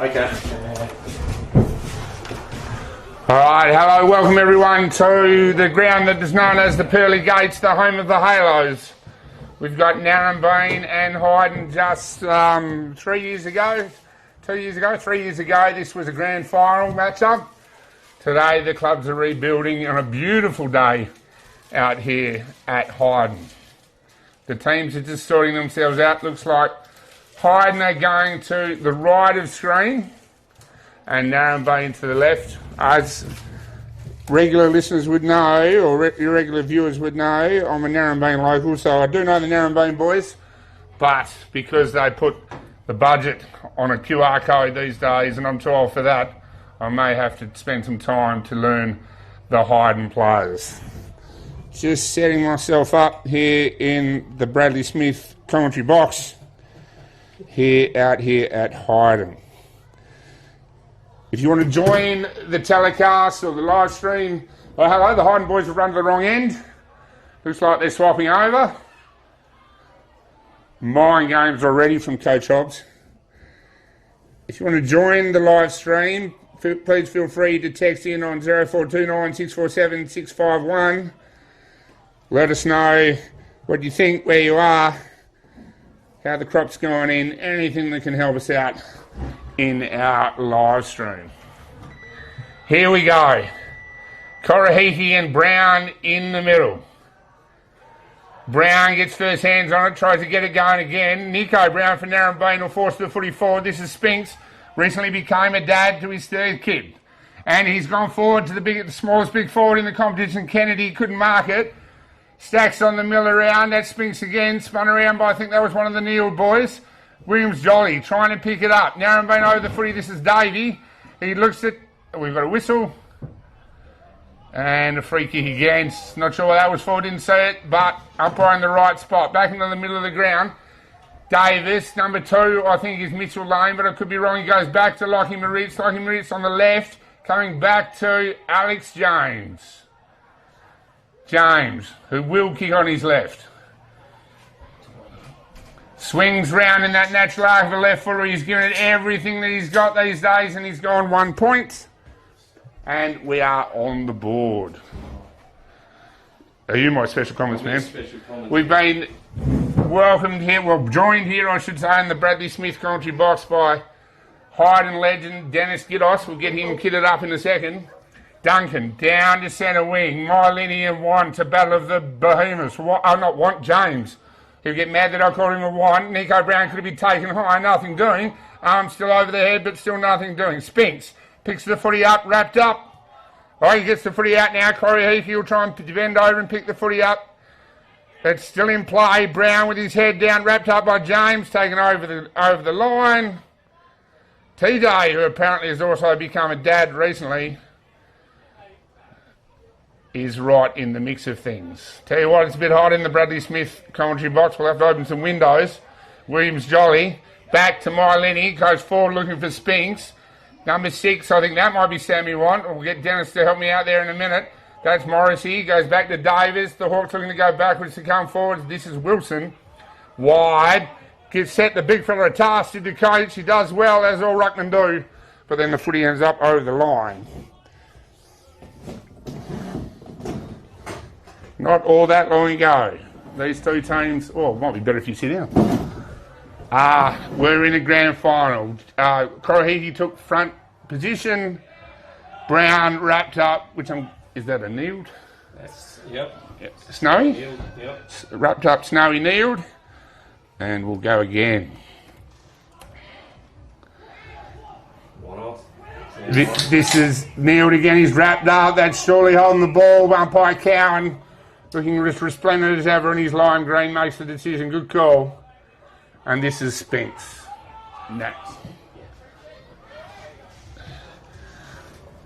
Okay. Alright, hello, welcome everyone to the ground that is known as the Pearly Gates, the home of the Halos. We've got Narembeen and Hyden just 3 years ago, this was a grand final matchup. Today the clubs are rebuilding on a beautiful day out here at Hyden. The teams are just sorting themselves out. Looks like Hyden are going to the right of screen and Narembeen to the left. As regular listeners would know, or irregular viewers would know, I'm a Narembeen local, so I do know the Narembeen boys, but because they put the budget on a QR code these days, and I'm too old for that, I may have to spend some time to learn the Hyden players. Just setting myself up here in the Bradley Smith commentary box, out here at Hyden. If you want to join the telecast or the live stream, oh hello, the Hyden boys have run to the wrong end. Looks like they're swapping over. Mind games already from Coach Hobbs. If you want to join the live stream, please feel free to text in on 0429 647 651. Let us know what you think, where you are, how the crop's going in, anything that can help us out in our live stream. Here we go. Korahiki and Brown in the middle. Brown gets first hands on it, tries to get it going again. Nico Brown for Narembeen will force the footy forward. This is Spinks. Recently became a dad to his third kid. And he's gone forward to the smallest big forward in the competition. Kennedy couldn't mark it. Stacks on the mill around. That's Spinks again. Spun around by, I think that was one of the Neil boys. Williams Jolly trying to pick it up. Narembeen over the footy. This is Davey. He looks at... We've got a whistle. And a free kick again. Not sure what that was for. Didn't see it. But umpire in the right spot. Back into the middle of the ground. Davis, number 2, I think is Mitchell Lane, but I could be wrong. He goes back to Lockie Moritz. Lockie Moritz on the left. Coming back to Alex James. James, who will kick on his left. Swings round in that natural arc of the left footer. He's given it everything that he's got these days, and he's gone 1 point. And we are on the board. Are you my special comments, man? We've been welcomed here, well, joined here, I should say, in the Bradley Smith commentary box by Hyden legend Dennis Giddos. We'll get him kitted up in a second. Duncan down to centre wing. Mylini and Wan to battle of the behemoths. James. He'll get mad that I called him a Wan. Nico Brown could have been taken high, nothing doing. Arms still over the head, but still nothing doing. Spinks picks the footy up, wrapped up. Oh, he gets the footy out now. Corey Heafy will try and bend over and pick the footy up. It's still in play. Brown with his head down, wrapped up by James, taken over the line. TJ, who apparently has also become a dad recently, is right in the mix of things. Tell you what, it's a bit hot in the Bradley Smith commentary box. We'll have to open some windows. Williams Jolly, back to Mylini, goes forward looking for Spinks. Number 6, I think that might be Sammy Want. We'll get Dennis to help me out there in a minute. That's Morrissey, goes back to Davis. The Hawks looking to go backwards to come forward. This is Wilson. Wide. Gets set the big fella a task to the coach. He does well, as all ruckmen do. But then the footy ends up over the line. Not all that long ago. These two teams... Oh, it might be better if you sit down. We're in a grand final. Korahiki took front position. Brown wrapped up, is that a kneeled? Yep. Snowy? Kneeled, yep. Wrapped up, Snowy kneeled. And we'll go again. One off. This is kneeled again. He's wrapped up. That's surely holding the ball. Umpire Cowan, looking as resplendent as ever in his lime green, makes the decision. Good call. And this is Spinks. Next.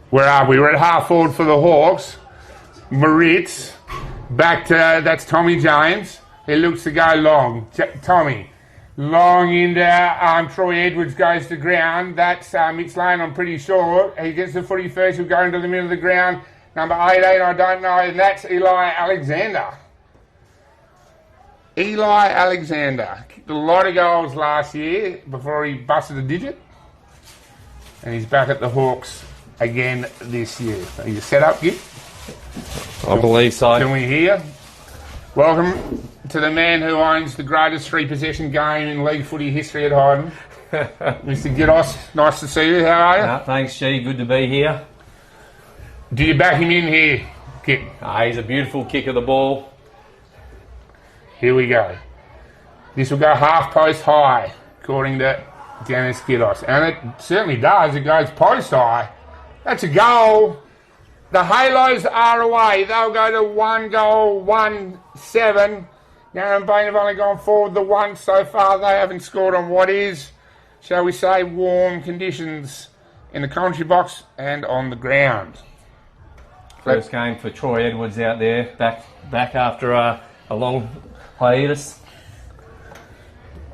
Where are we? We're at half forward for the Hawks. Moritz. Back to, that's Tommy James. He looks to go long. Tommy. Long into Troy Edwards goes to ground. That's Mitch Lane, I'm pretty sure. He gets the footy first. He'll go into the middle of the ground. Number 18, I don't know. And that's Eli Alexander. Eli Alexander kicked a lot of goals last year before he busted a digit. And he's back at the Hawks again this year. Are you set up, Git? I believe so. Can we hear? Welcome to the man who owns the greatest three-possession game in league footy history at Hyden. Mr. Giddos, nice to see you. How are you? Thanks, G. Good to be here. Do you back him in here, Git? He's a beautiful kick of the ball. Here we go. This will go half post high, according to Dennis Giddos. And it certainly does. It goes post high. That's a goal. The Halos are away. They'll go to 1 goal, 1-7. Narembeen have only gone forward the once so far. They haven't scored on what is, shall we say, warm conditions in the commentary box and on the ground. First game for Troy Edwards out there, back after a long hiatus.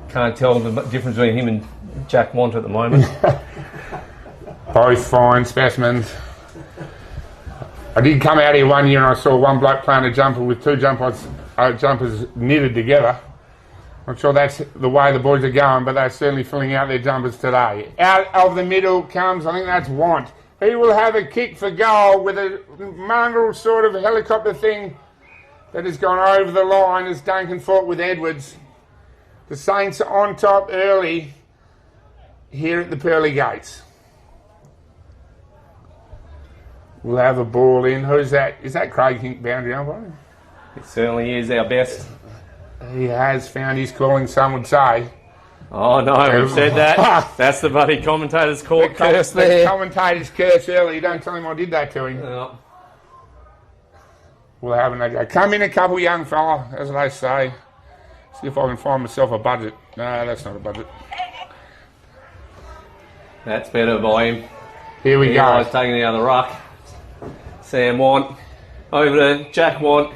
Can't tell the difference between him and Jack Want at the moment. Both fine specimens. I did come out here one year and I saw one bloke playing a jumper with two jumpers knitted together. I'm sure that's the way the boys are going, but they're certainly filling out their jumpers today. Out of the middle comes, I think that's Want. He will have a kick for goal with a mongrel sort of helicopter thing that has gone over the line as Duncan fought with Edwards. The Saints are on top early here at the pearly gates. We'll have a ball in. Who's that? Is that Craig Hink boundary umpire? It certainly is our best. He has found his calling, some would say. Oh no, we've said that. That's the bloody commentator's court curse there. The commentator's curse early. Don't tell him I did that to him. No. We'll have another go. Come in a couple, young fella, as they say. See if I can find myself a budget. No, that's not a budget. That's better by him. Here we go. He's taking the other ruck. Sam Want. Over to Jack Want.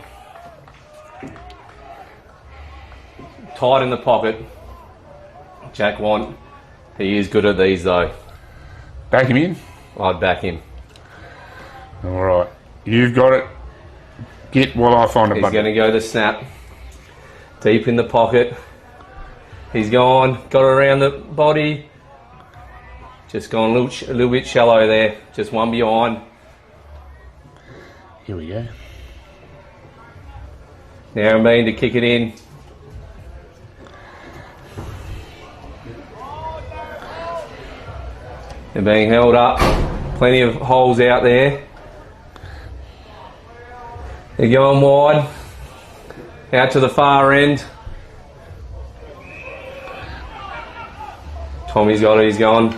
Tight in the pocket. Jack Want. He is good at these though. Back him in? I'd back him. Alright. You've got it. Get while I find a budget. He's going to go to snap. Deep in the pocket. He's gone. Got around the body. Just gone a little bit shallow there. Just one behind. Here we go. Narembeen to kick it in. They're being held up. Plenty of holes out there. They're going wide. Out to the far end. Tommy's got it. He's gone.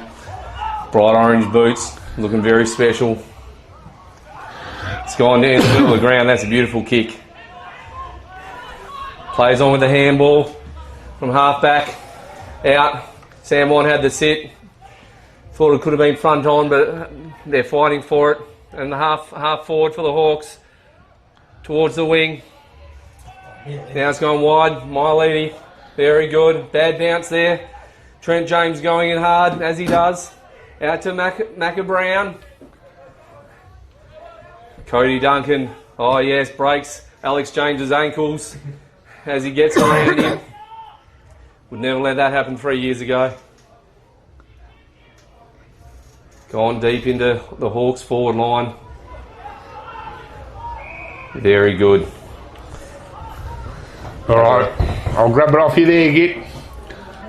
Bright orange boots. Looking very special. It's gone down the middle of the ground. That's a beautiful kick. Plays on with the handball from half back. Out. Sam Want had the sit. Thought it could have been front on, but they're fighting for it. And the half forward for the Hawks. Towards the wing. Now it's gone wide. Miley. Very good. Bad bounce there. Trent James going in hard, as he does. Out to Macca Brown. Cody Duncan, oh yes, breaks Alex James's ankles as he gets around him. Would never let that happen 3 years ago. Gone deep into the Hawks forward line. Very good. Alright, I'll grab it off you there, Git.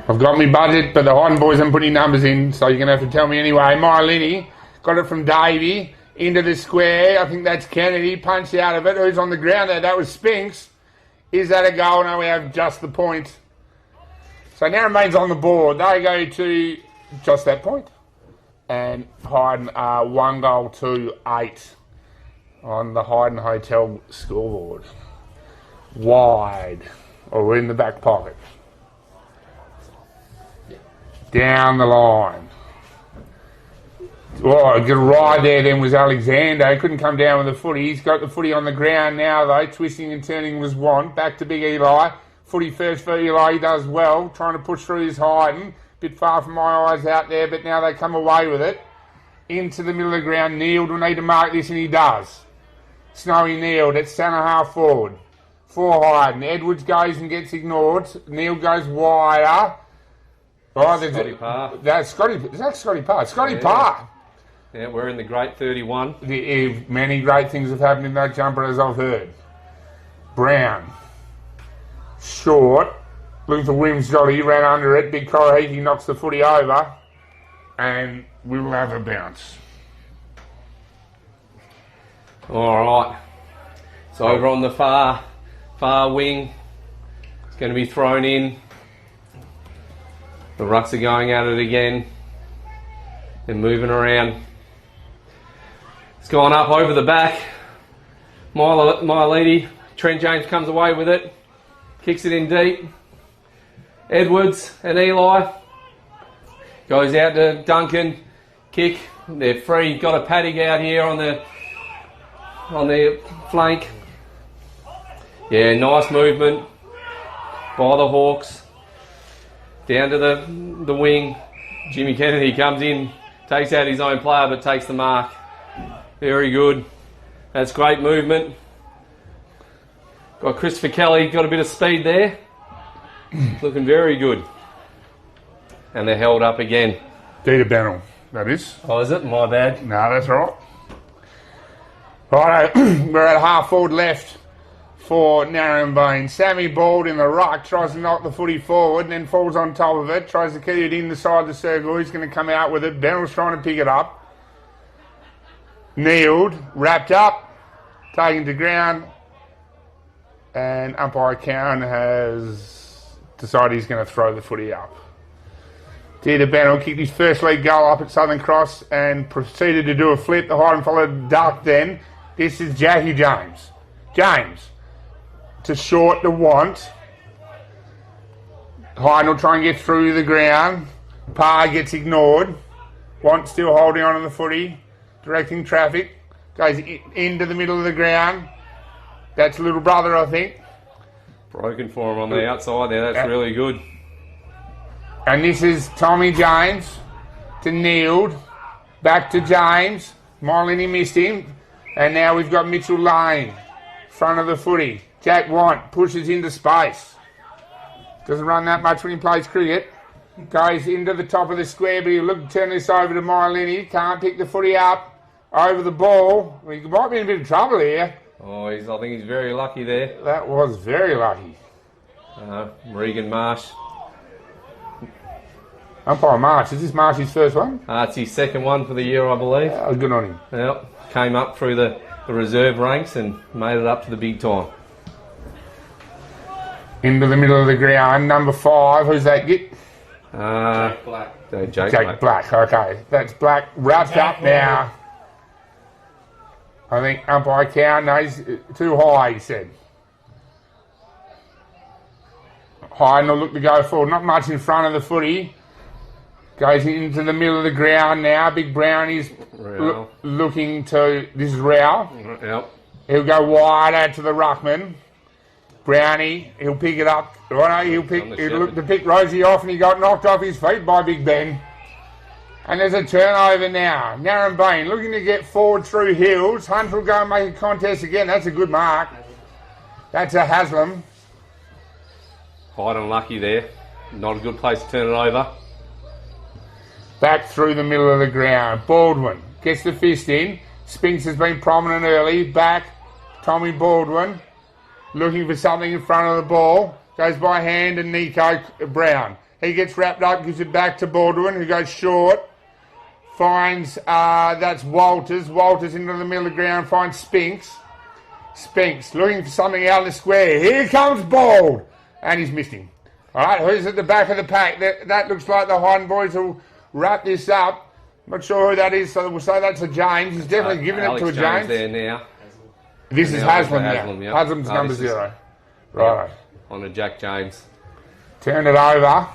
I've got my budget, but the Hyden boys haven't put any numbers in, so you're going to have to tell me anyway. Miley got it from Davey. Into the square, I think that's Kennedy, punched out of it. Who's on the ground there? That was Spinks. Is that a goal? No, we have just the point. So Narembeen's on the board. They go to just that point. And Hyden are 1 goal to 8 on the Hyden Hotel scoreboard. Wide, or in the back pocket. Down the line. Oh, a good ride there then was Alexander. He couldn't come down with the footy. He's got the footy on the ground now though. Twisting and turning was Want. Back to Big Eli. Footy first for Eli. He does well. Trying to push through his Hyden. Bit far from my eyes out there, but now they come away with it. Into the middle of the ground. Neil will need to mark this, and he does. Snowy Neil. That's centre half forward. For Hyden. Edwards goes and gets ignored. Neil goes wider. Oh, Scotty Parr. That's Scotty. Is that Scotty Parr? Scotty Parr. Yeah, we're in the Great 31. Many great things have happened in that jumper, as I've heard. Brown. Short. Looking for Williams Jolly. Ran under it. Big Corahiki knocks the footy over. And we will have a bounce. All right. So over on the far wing, it's going to be thrown in. The rucks are going at it again. They're moving around. It's gone up over the back. My lady, Trent James comes away with it. Kicks it in deep. Edwards and Eli. Goes out to Duncan. Kick. They're free. Got a paddock out here on the flank. Yeah, nice movement by the Hawks. Down to the wing. Jimmy Kennedy comes in, takes out his own player, but takes the mark. Very good. That's great movement. Got Christopher Kelly, got a bit of speed there. Looking very good. And they're held up again. Dita Bennell, that is. Oh, is it? My bad. No, that's all right. Right, we're at half forward left for Narembeen. Sammy Bald in the ruck, tries to knock the footy forward and then falls on top of it, tries to keep it in the side of the circle. He's going to come out with it. Bennell's trying to pick it up. Kneeled, wrapped up, taken to ground, and umpire Cowan has decided he's going to throw the footy up. Dita Bennell kicked his first league goal up at Southern Cross and proceeded to do a flip. The Hyden followed duck then. This is Jackie James. James to short the want. Hyden will try and get through the ground. Parr gets ignored. Want still holding on to the footy. Directing traffic. Goes into the middle of the ground. That's little brother, I think. Broken for him on the outside there. That's really good. And this is Tommy James to Neild. Back to James. Molini missed him. And now we've got Mitchell Lane. Front of the footy. Jack Want pushes into space. Doesn't run that much when he plays cricket. Goes into the top of the square, but he'll turn this over to Molini. Can't pick the footy up. Over the ball. He might be in a bit of trouble here. Oh, I think he's very lucky there. That was very lucky. Regan Marsh. Umpire Marsh. Is this Marsh's first one? It's his second one for the year, I believe. Good on him. Yep. Came up through the reserve ranks and made it up to the big time. Into the middle of the ground. Number 5. Who's that get? Jake Black. Jake Black. Okay. That's Black wrapped up now. I think umpire Cowan knows too high, he said. Hyden will look to go forward. Not much in front of the footy. Goes into the middle of the ground now. Big Brownie's looking to... This is Rao. Yep. He'll go wide out to the ruckman. Brownie, he'll pick it up. He'll look to pick Rosie off and he got knocked off his feet by Big Ben. And there's a turnover now. Narembeen looking to get forward through Hills. Hunt will go and make a contest again. That's a good mark. That's a Haslam. Hyden unlucky there. Not a good place to turn it over. Back through the middle of the ground. Baldwin gets the fist in. Spinks has been prominent early. Back. Tommy Baldwin looking for something in front of the ball. Goes by hand and Nico Brown. He gets wrapped up, gives it back to Baldwin, who goes short. Finds, that's Walters. Walters into the middle of the ground, finds Spinks. Spinks looking for something out of the square. Here comes Bald. And he's missed him. All right, who's at the back of the pack? That looks like the Hyden boys will wrap this up. Not sure who that is, so we'll say that's a James. He's definitely giving it to a James. There now. This is Haslam now. Yep. Haslam's number 0. Right. On to Jack James. Turn it over.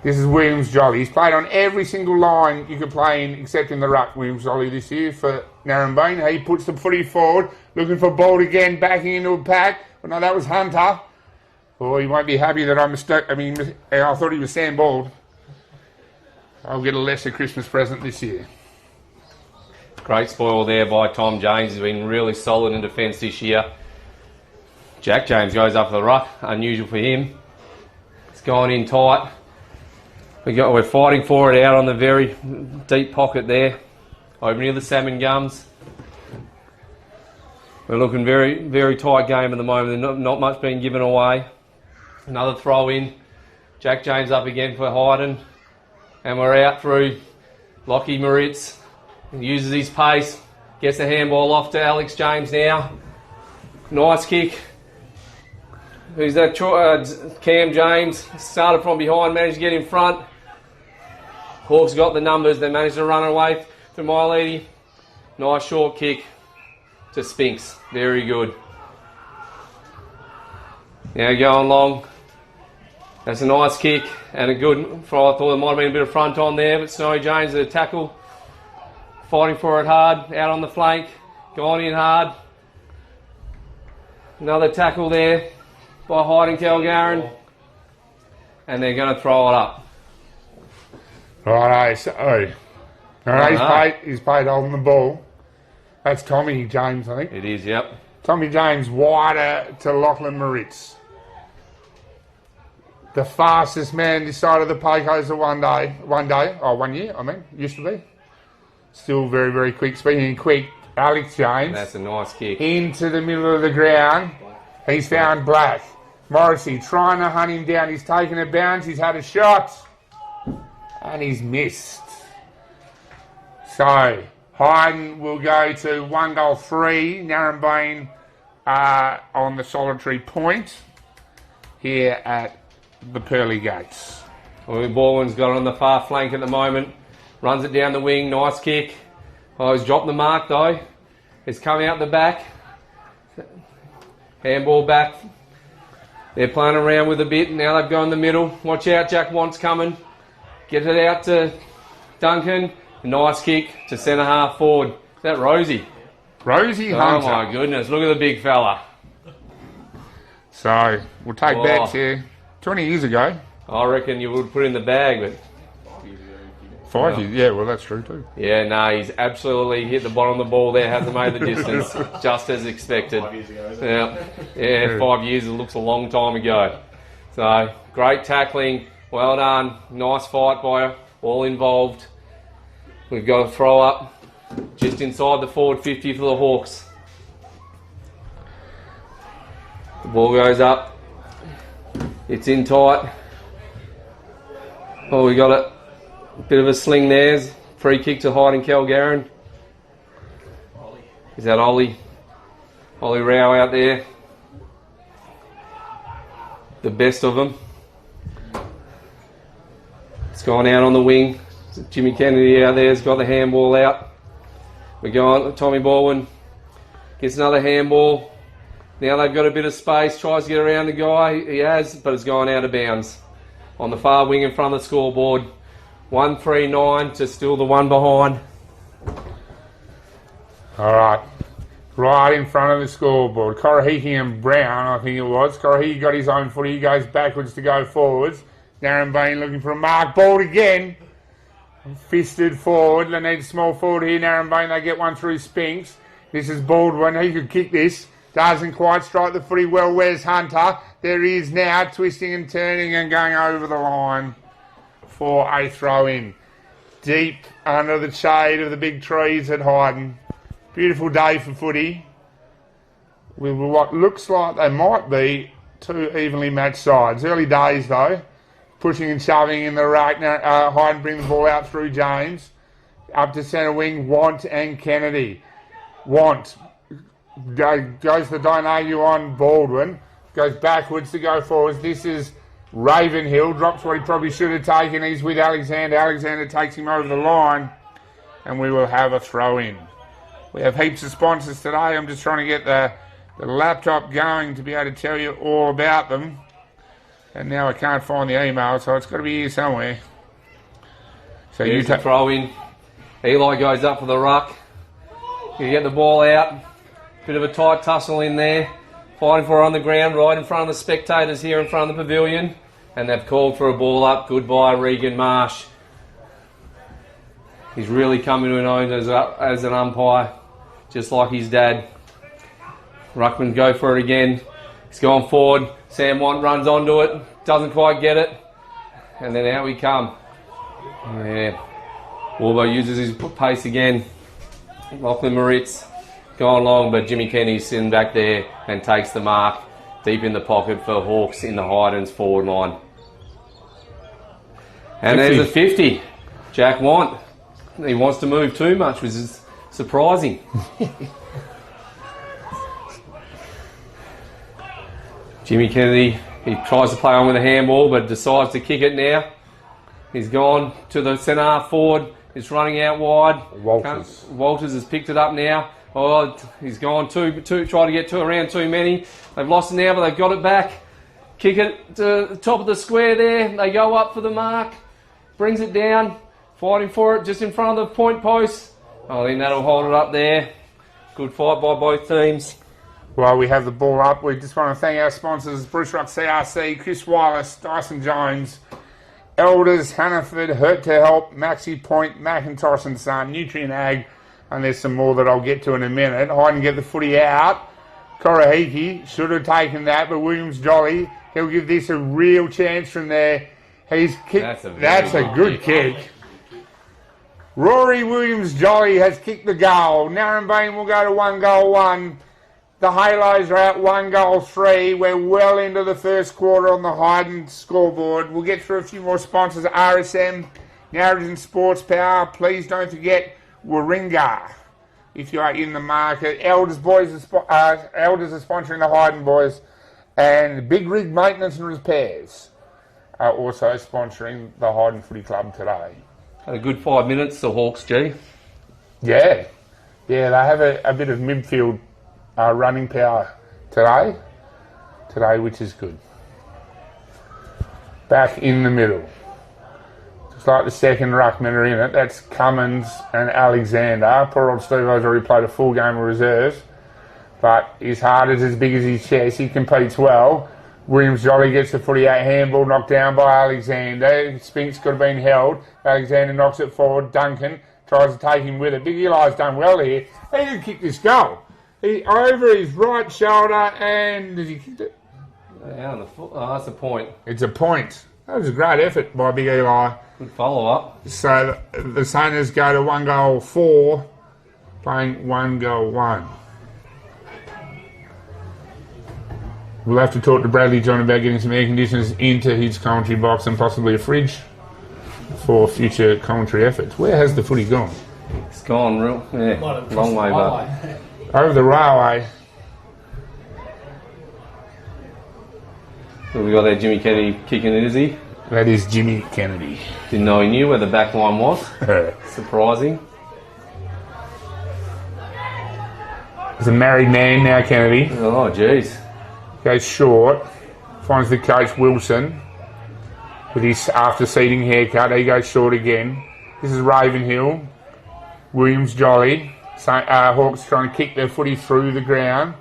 This is Williams Jolly. He's played on every single line you could play in, except in the ruck, Williams Jolly, this year for Narembeen. He puts the footy forward, looking for Bald again, backing into a pack. But no, that was Hunter. Oh, he won't be happy that I mistook. I thought he was Sam Bald. I'll get a lesser Christmas present this year. Great spoil there by Tom James. He's been really solid in defence this year. Jack James goes up for the ruck. Unusual for him. It's gone in tight. We're fighting for it out on the very deep pocket there, over near the salmon gums. We're looking very, very tight game at the moment. Not much being given away. Another throw in. Jack James up again for Hyden. And we're out through Lockie Moritz. He uses his pace. Gets the handball off to Alex James now. Nice kick. Who's that? Cam James. Started from behind, managed to get in front. Hawks got the numbers. They managed to run away to My Lady. Nice short kick to Spinks. Very good. Now going long. That's a nice kick and a good. I thought there might have been a bit of front on there, but Snowy James at a tackle. Fighting for it hard. Out on the flank. Going in hard. Another tackle there by Hyden Kalgarin. And they're going to throw it up. Right, so he's paid holding the ball. That's Tommy James, I think. It is, yep. Tommy James wider to Lachlan Moritz. The fastest man this side of the Pecos of 1 year, used to be. Still very, very quick. Speaking of quick, Alex James. That's a nice kick. Into the middle of the ground. He's found Black. Morrissey trying to hunt him down. He's taken a bounce. He's had a shot. And he's missed. So, Hyden will go to 1 goal 3. Narembeen on the solitary point here at the Pearly Gates. Well, Baldwin's got it on the far flank at the moment. Runs it down the wing. Nice kick. Oh, he's dropped the mark though. It's coming out the back. Handball back. They're playing around with a bit. Now they've gone in the middle. Watch out, Jack Want's coming. Get it out to Duncan. Nice kick to centre half forward. Is that Rosie? Rosie Hunter. Oh my goodness, look at the big fella. So, we'll take bets here. 20 years ago. I reckon you would put in the bag, but... 5 years, yeah, well that's true too. Yeah, no, he's absolutely hit the bottom of the ball there, hasn't made the distance, just as expected. 5 years ago, isn't it? Yeah, 5 years, it looks a long time ago. So, great tackling, well done, nice fight by all involved. We've got a throw up just inside the forward 50 for the Hawks. The ball goes up, it's in tight. Oh, we got it. Bit of a sling there. Free kick to Hyden Kalgarin. Is that Ollie? Ollie Rao out there. The best of them. It's gone out on the wing. Jimmy Kennedy out there has got the handball out. We're going. Tommy Baldwin gets another handball. Now they've got a bit of space. Tries to get around the guy. He has, but it's gone out of bounds. On the far wing in front of the scoreboard. 139 to still the one behind. All right. Right in front of the scoreboard. Korahiki and Brown, I think it was. Korahiki got his own foot. He goes backwards to go forwards. Narembeen looking for a mark. Ball again. Fisted forward. They need a small forward here. Narembeen, they get one through Spinks. This is Baldwin. He could kick this. Doesn't quite strike the footy well. Where's Hunter? There he is now, twisting and turning and going over the line for a throw-in. Deep under the shade of the big trees at Hyden. Beautiful day for footy. With what looks like they might be two evenly matched sides. Early days though. Pushing and shoving in the right. Now Hyden bring the ball out through James. Up to centre wing, Want and Kennedy. Want goes the don't argue on Baldwin. Goes backwards to go forwards. This is Ravenhill. Drops what he probably should have taken. He's with Alexander. Alexander takes him over the line. And we will have a throw in. We have heaps of sponsors today. I'm just trying to get the laptop going to be able to tell you all about them. And now I can't find the email, so it's got to be here somewhere. So Here's the throw in. Eli goes up for the ruck. You get the ball out. Bit of a tight tussle in there. Fighting for it on the ground, right in front of the spectators here in front of the pavilion. And they've called for a ball up. Goodbye, Regan Marsh. He's really coming to an own as an umpire, just like his dad. Ruckman go for it again. He's gone forward. Sam Want runs onto it. Doesn't quite get it. And then out we come. Yeah. Warbo uses his pace again. Lachlan Moritz going long, but Jimmy Kenny's sitting back there and takes the mark deep in the pocket for Hawks in the Hyden's forward line. And 50. There's a 50. Jack Want. He wants to move too much, which is surprising. Jimmy Kennedy, he tries to play on with a handball, but decides to kick it now. He's gone to the centre half forward. It's running out wide. Walters has picked it up now. Oh, he's gone try to get to around too many. They've lost it now, but they've got it back. Kick it to the top of the square there. They go up for the mark. Brings it down. Fighting for it just in front of the point post. I think that'll hold it up there. Good fight by both teams. While we have the ball up, we just want to thank our sponsors, Bruce Rock CRC, Chris Wireless, Dyson Jones, Elders, Hannaford, Hurt to Help, Maxi Point, Macintosh and Son, Nutrient Ag, and there's some more that I'll get to in a minute. Hyden get the footy out. Korahiki should have taken that, but Williams Jolly, he'll give this a real chance from there. He's kicked. That's a good kick. Rory Williams Jolly has kicked the goal. Narembeen will go to 1-1. The Halos are at 1-3. We're well into the first quarter on the Hyden scoreboard. We'll get through a few more sponsors. RSM, Narrabeen Sports Power. Please don't forget Warringah if you are in the market. Elders are sponsoring the Hyden boys. And Big Rig Maintenance and Repairs are also sponsoring the Hyden Footy Club today. Had a good 5 minutes, the Hawks, G. Yeah, they have a bit of midfield running power today, which is good. Back in the middle. Just like the second ruckmen are in it. That's Cummins and Alexander. Poor old Steve-O's already played a full game of reserves, but his heart is as big as his chest. He competes well. Williams Jolly gets the footy out, handball knocked down by Alexander. Spinks could have been held. Alexander knocks it forward. Duncan tries to take him with it. Big Eli's done well here. He didn't kick this goal. He over his right shoulder and did he kick it? Yeah, on the foot. Oh, that's a point. It's a point. That was a great effort by Big Eli. Good follow up. So the Saints go to 1-4, playing 1-1. We'll have to talk to Bradley John about getting some air conditioners into his commentary box and possibly a fridge for future commentary efforts. Where has the footy gone? It's gone long way back. Over the railway. So we got there Jimmy Kennedy kicking it, is he? That is Jimmy Kennedy. Didn't know he knew where the back line was. Surprising. He's a married man now, Kennedy. Oh, jeez. Goes short, finds the coach Wilson with his after-seating haircut. He goes short again. This is Ravenhill, Williams Jolly. Hawks trying to kick their footy through the ground.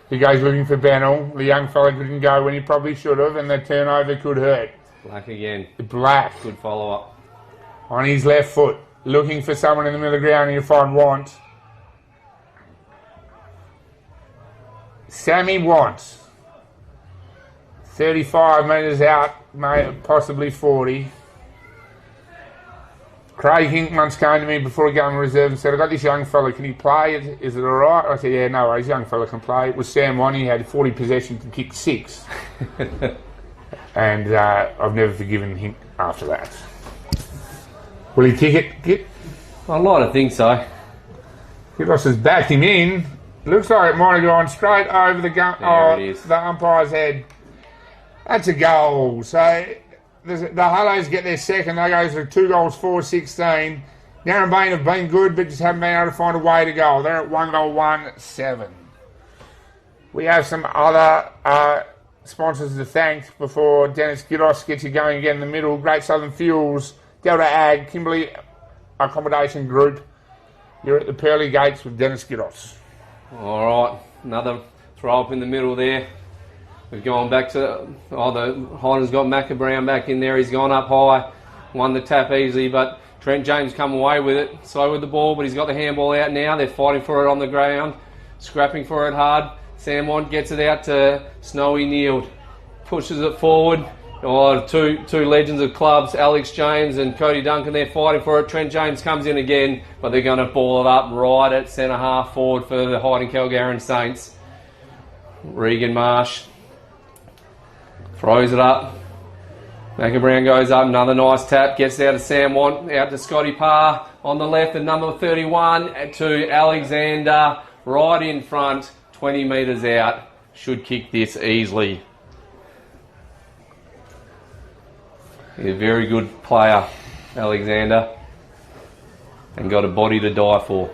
He goes looking for Bennell. The young fella couldn't go when he probably should have, and the turnover could hurt. Black again. Black. Good follow-up. On his left foot, looking for someone in the middle of the ground, and he'll find Want. Sammy Want. 35 metres out, possibly 40. Craig Hink once came to me before a game of reserve and said, I've got this young fella, can he play? Is it all right? I said, yeah, no worries, young fella can play. It was Sam One, he had 40 possessions and kicked 6. And I've never forgiven Hink after that. Will he kick it? I'd like to think so. Kilos has backed him in. Looks like it might have gone straight over the umpire's head. That's a goal. So the Halos get their second. They go to 2 goals, 4-16. Narembeen have been good, but just haven't been able to find a way to go. They're at 1-1-7. We have some other sponsors to thank before Dennis Giddos gets you going again in the middle. Great Southern Fuels, Delta Ag, Kimberley Accommodation Group. You're at the pearly gates with Dennis Giddos. All right, another throw up in the middle there. We've gone back to, the Hyden's got Macca Brown back in there. He's gone up high, won the tap easily, but Trent James come away with it. Slow with the ball, but he's got the handball out now. They're fighting for it on the ground, scrapping for it hard. Sam Wand gets it out to Snowy Neild. Pushes it forward, Oh, two legends of clubs, Alex James and Cody Duncan, they're fighting for it. Trent James comes in again, but they're going to ball it up right at centre half forward for the Hyden Kalgarin Saints. Regan Marsh throws it up. Brown goes up, another nice tap, gets out to Sam Want, out to Scotty Parr on the left, and number 31 to Alexander, right in front, 20 metres out. Should kick this easily. He's a very good player, Alexander, and got a body to die for.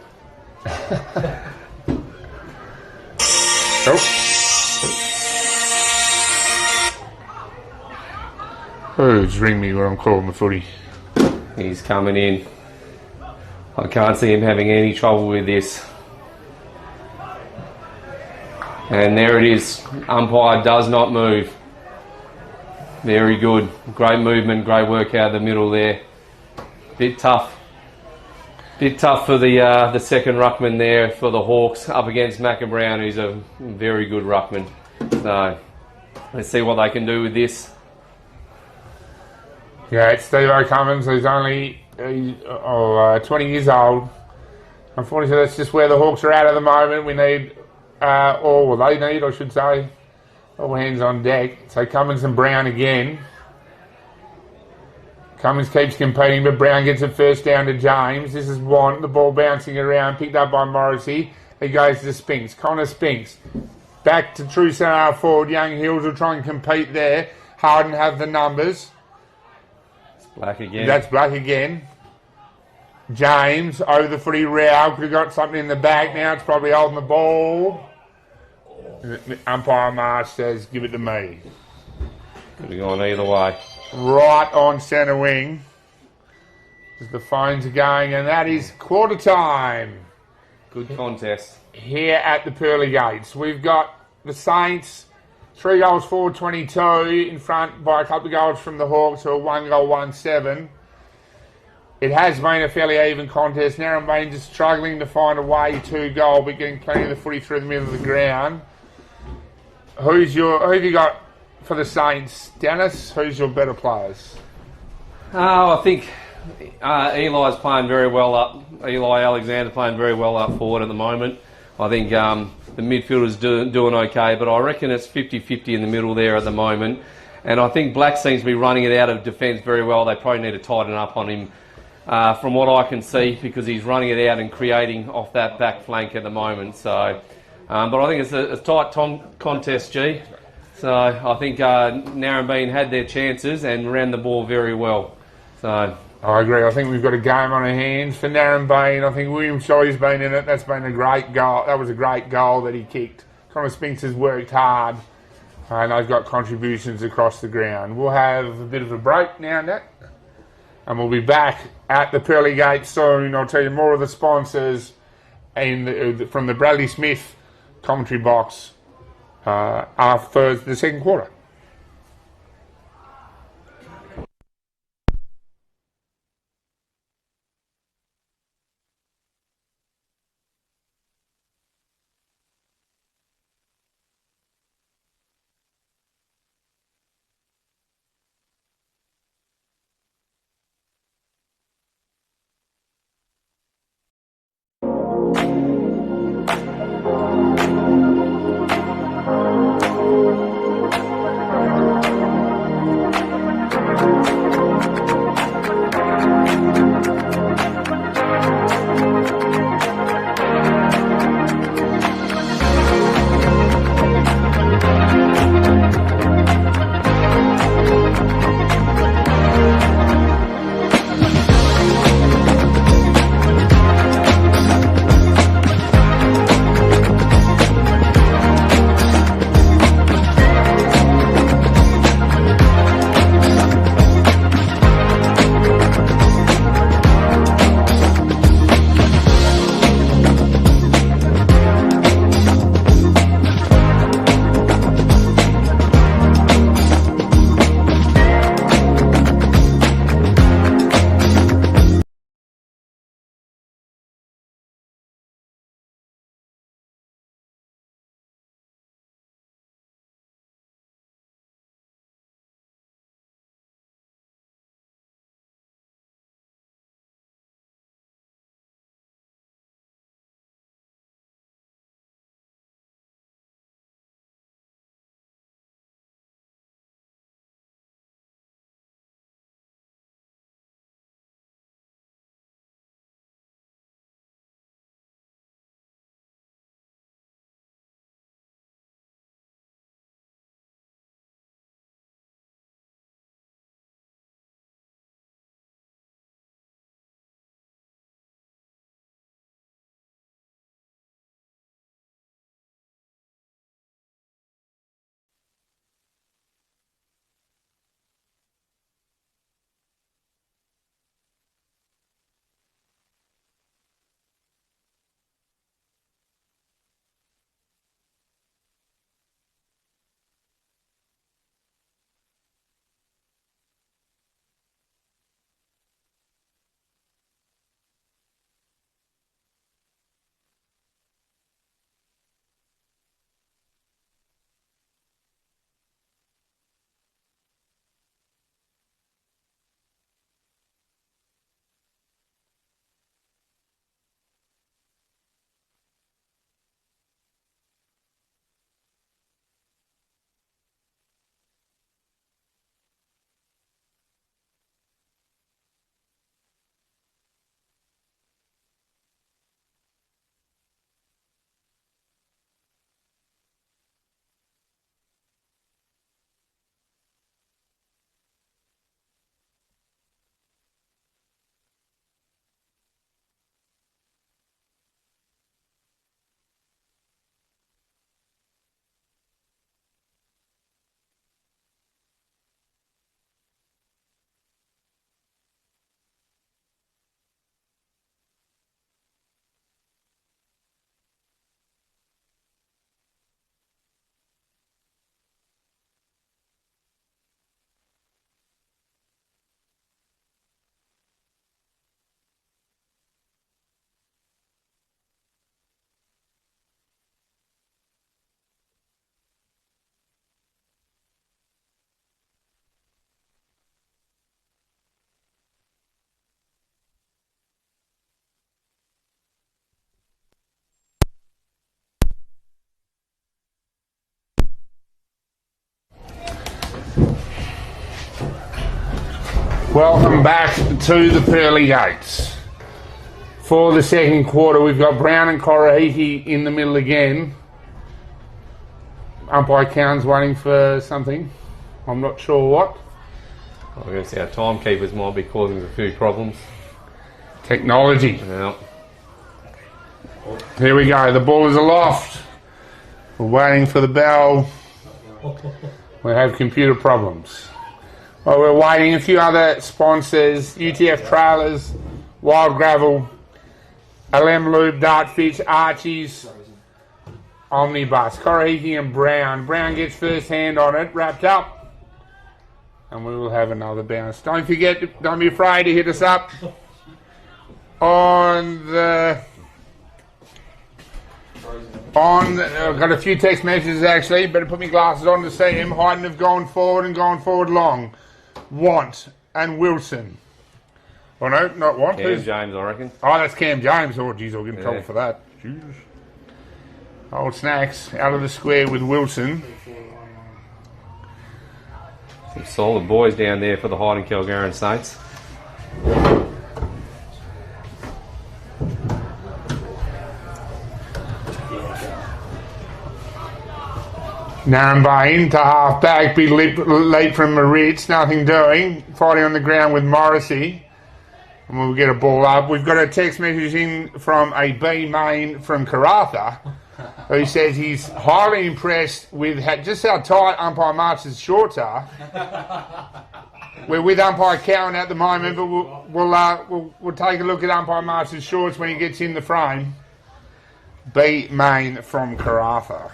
Oh, just ring me when I'm calling the footy. He's coming in. I can't see him having any trouble with this. And there it is. Umpire does not move. Very good. Great movement, great work out of the middle there. Bit tough. Bit tough for the second ruckman there for the Hawks up against Brown, who's a very good ruckman. So let's see what they can do with this. Yeah, it's Steve O'Cummins, who's only 20 years old. Unfortunately, that's just where the Hawks are at the moment. We need, they need, I should say, all hands on deck. So Cummins and Brown again. Cummins keeps competing, but Brown gets it first down to James. This is Want, the ball bouncing around, picked up by Morrissey. He goes to Spinks, Connor Spinks. Back to true centre forward. Young Hills will try and compete there. Hyden have the numbers. Black again. That's Black again. James over the footy. Rao could have got something in the back. Now it's probably holding the ball. Umpire Marsh says, give it to me. Could have gone either way. Right on centre wing. As the phones are going, and that is quarter time. Good contest. Here at the Pearly Gates. We've got the Saints 3 goals forward, 22 in front by a couple of goals from the Hawks, who are 1 goal, 1-7. It has been a fairly even contest. Narembeen just struggling to find a way to goal, but getting plenty of the footy through the middle of the ground. Who have you got for the Saints? Dennis, who's your better players? I think Eli's playing very well up. Eli Alexander playing very well up forward at the moment. I think the midfielder's doing okay, but I reckon it's 50-50 in the middle there at the moment. And I think Black seems to be running it out of defence very well. They probably need to tighten up on him from what I can see, because he's running it out and creating off that back flank at the moment. So, but I think it's a tight contest, G. So I think Narembeen had their chances and ran the ball very well. So I agree. I think we've got a game on our hands for Narembeen. I think William Shoy's been in it. That's been a great goal. That was a great goal that he kicked. Connor Spinks has worked hard, and they've got contributions across the ground. We'll have a bit of a break now, Nat, and we'll be back at the Pearly Gate soon. I'll tell you more of the sponsors from the Bradley Smith commentary box after the second quarter. Welcome back to the pearly gates. For the second quarter, we've got Brown and Korahiki in the middle again. Umpire Cowan's waiting for something. I'm not sure what. I guess our timekeepers might be causing us a few problems. Technology. Yeah. Here we go. The ball is aloft. We're waiting for the bell. We have computer problems. Well, we're waiting. A few other sponsors: UTF Trailers, Wild Gravel, LM Lube, Dartfish, Archie's, Omnibus, Korahiki and Brown. Brown gets first hand on it, wrapped up, and we will have another bounce. Don't forget, don't be afraid to hit us up on the... I've got a few text messages actually. Better put my glasses on to see him. Hyden have gone forward and gone forward long. Want and Wilson. Oh no, not Want. Cam James, I reckon. Oh, that's Cam James. Oh, geez, I'll get in trouble for that. Jesus. Old Snacks out of the square with Wilson. Some solid boys down there for the Hyden Kalgarin Saints. Narembeen to half back, be late from Maritz, nothing doing. Fighting on the ground with Morrissey. And we'll get a ball up. We've got a text message in from a B main from Karratha, who says he's highly impressed with just how tight umpire March's shorts are. We're with umpire Cowan at the moment, but we'll take a look at umpire March's shorts when he gets in the frame. B main from Karratha.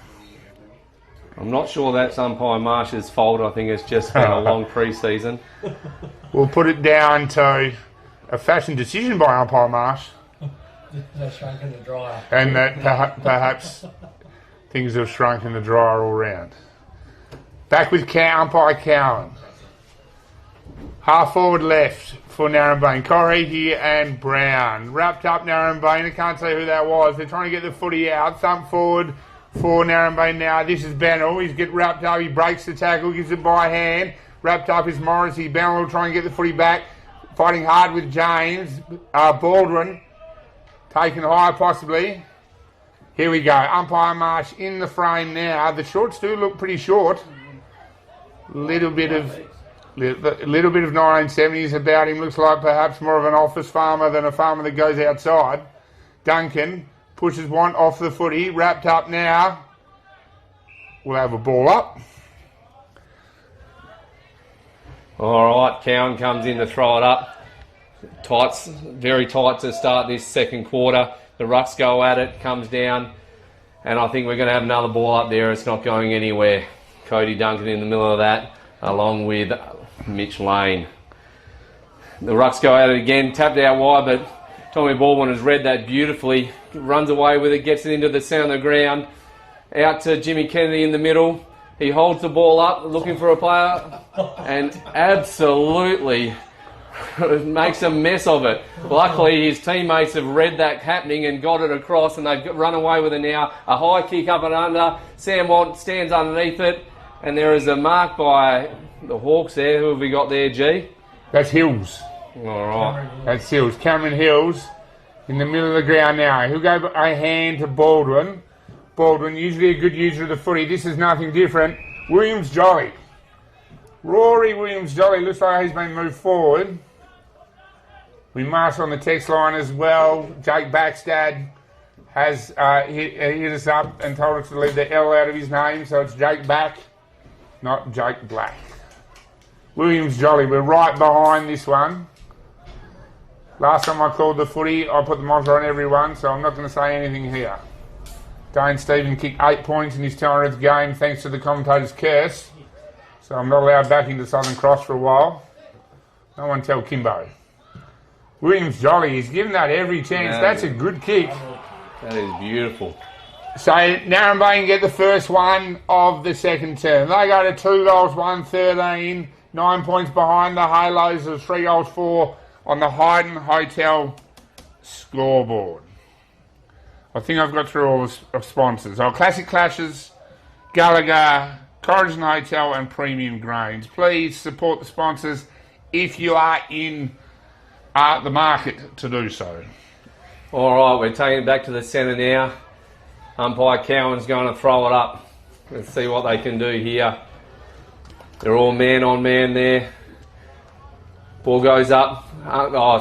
I'm not sure that's umpire Marsh's fault. I think it's just been a long pre-season. We'll put it down to a fashion decision by umpire Marsh. They're shrunk in the dryer. And that perhaps things have shrunk in the dryer all round. Back with umpire Cowan. Half forward left for Narembeen. Korahiki and Brown. Wrapped up Narembeen. I can't say who that was. They're trying to get the footy out. Thump forward for Narembeen now. This is Bennell. He's get wrapped up. He breaks the tackle. Gives it by hand. Wrapped up is Morrissey. Bennell will try and get the footy back. Fighting hard with James. Baldwin. Taken high possibly. Here we go. Umpire Marsh in the frame now. The shorts do look pretty short. Little bit of 1970s about him. Looks like perhaps more of an office farmer than a farmer that goes outside. Duncan pushes one off the footy. Wrapped up now. We'll have a ball up. All right, Cowan comes in to throw it up. Tights, very tight to start this second quarter. The rucks go at it, comes down, and I think we're going to have another ball up there. It's not going anywhere. Cody Duncan in the middle of that, along with Mitch Lane. The rucks go at it again, tapped out wide, but Tommy Baldwin has read that beautifully. Runs away with it, gets it into the centre of the ground. Out to Jimmy Kennedy in the middle. He holds the ball up, looking for a player, and absolutely makes a mess of it. Luckily, his teammates have read that happening and got it across, and they've run away with it now. A high kick up and under. Sam Watt stands underneath it, and there is a mark by the Hawks there. Who have we got there, G? That's Hills. All right. That's Hills. Cameron Hills in the middle of the ground now. He'll go a hand to Baldwin. Baldwin, usually a good user of the footy. This is nothing different. Williams Jolly. Rory Williams Jolly looks like he's been moved forward. We march on the text line as well. Jake Backstad has hit us up and told us to leave the L out of his name, so it's Jake Back, not Jake Black. Williams Jolly, we're right behind this one. Last time I called the footy, I put the monitor on everyone, so I'm not going to say anything here. Dane Stephen kicked 8 points in his 200th game thanks to the commentator's curse. So I'm not allowed back into Southern Cross for a while. No one tell Kimbo. Williams Jolly, he's given that every chance. No, that's a good kick. That is beautiful. So Narembeen get the first one of the second term. They go to 2 goals, 1-13. 9 points behind the Halos. There's 3 goals, 4 on the Hyden Hotel scoreboard. I think I've got through all the sponsors. Our Classic Clashes, Gallagher, Corrigan Hotel and Premium Grains. Please support the sponsors if you are in the market to do so. All right, we're taking it back to the centre now. Umpire Cowan's going to throw it up. Let's see what they can do here. They're all man on man there. Ball goes up.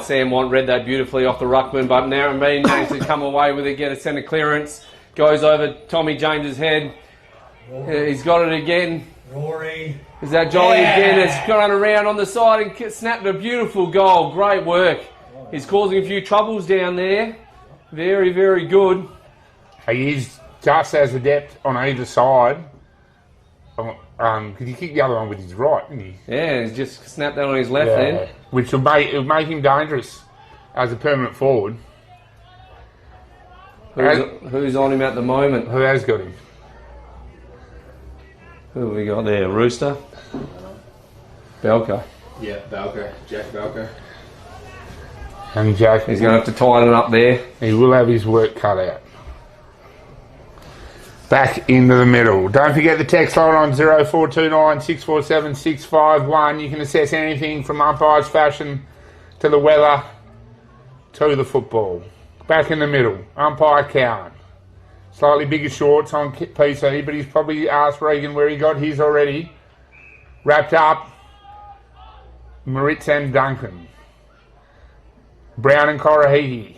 Sam Want read that beautifully off the ruckman, but Narembeen managed to come away with it, get a centre clearance. Goes over Tommy James's head. He's got it again. Rory. Is that Jolly again? It's gone around on the side and snapped a beautiful goal. Great work. He's causing a few troubles down there. Very, very good. He is just as adept on either side. Because he kicked the other one with his right, didn't he? Yeah, he's just snapped that on his left then. Which will make him dangerous as a permanent forward. Who's on him at the moment? Who has got him? Who have we got there? Rooster? Belko. Yeah, Belko. Jack Belko. And Jack. He's going to have to tighten up there. He will have his work cut out. Back into the middle. Don't forget the text line on 0429 647 651. You can assess anything from umpire's fashion to the weather to the football. Back in the middle. Umpire Cowan. Slightly bigger shorts on PC, but he's probably asked Regan where he got his already. Wrapped up. Moritz and Duncan. Brown and Korahiki.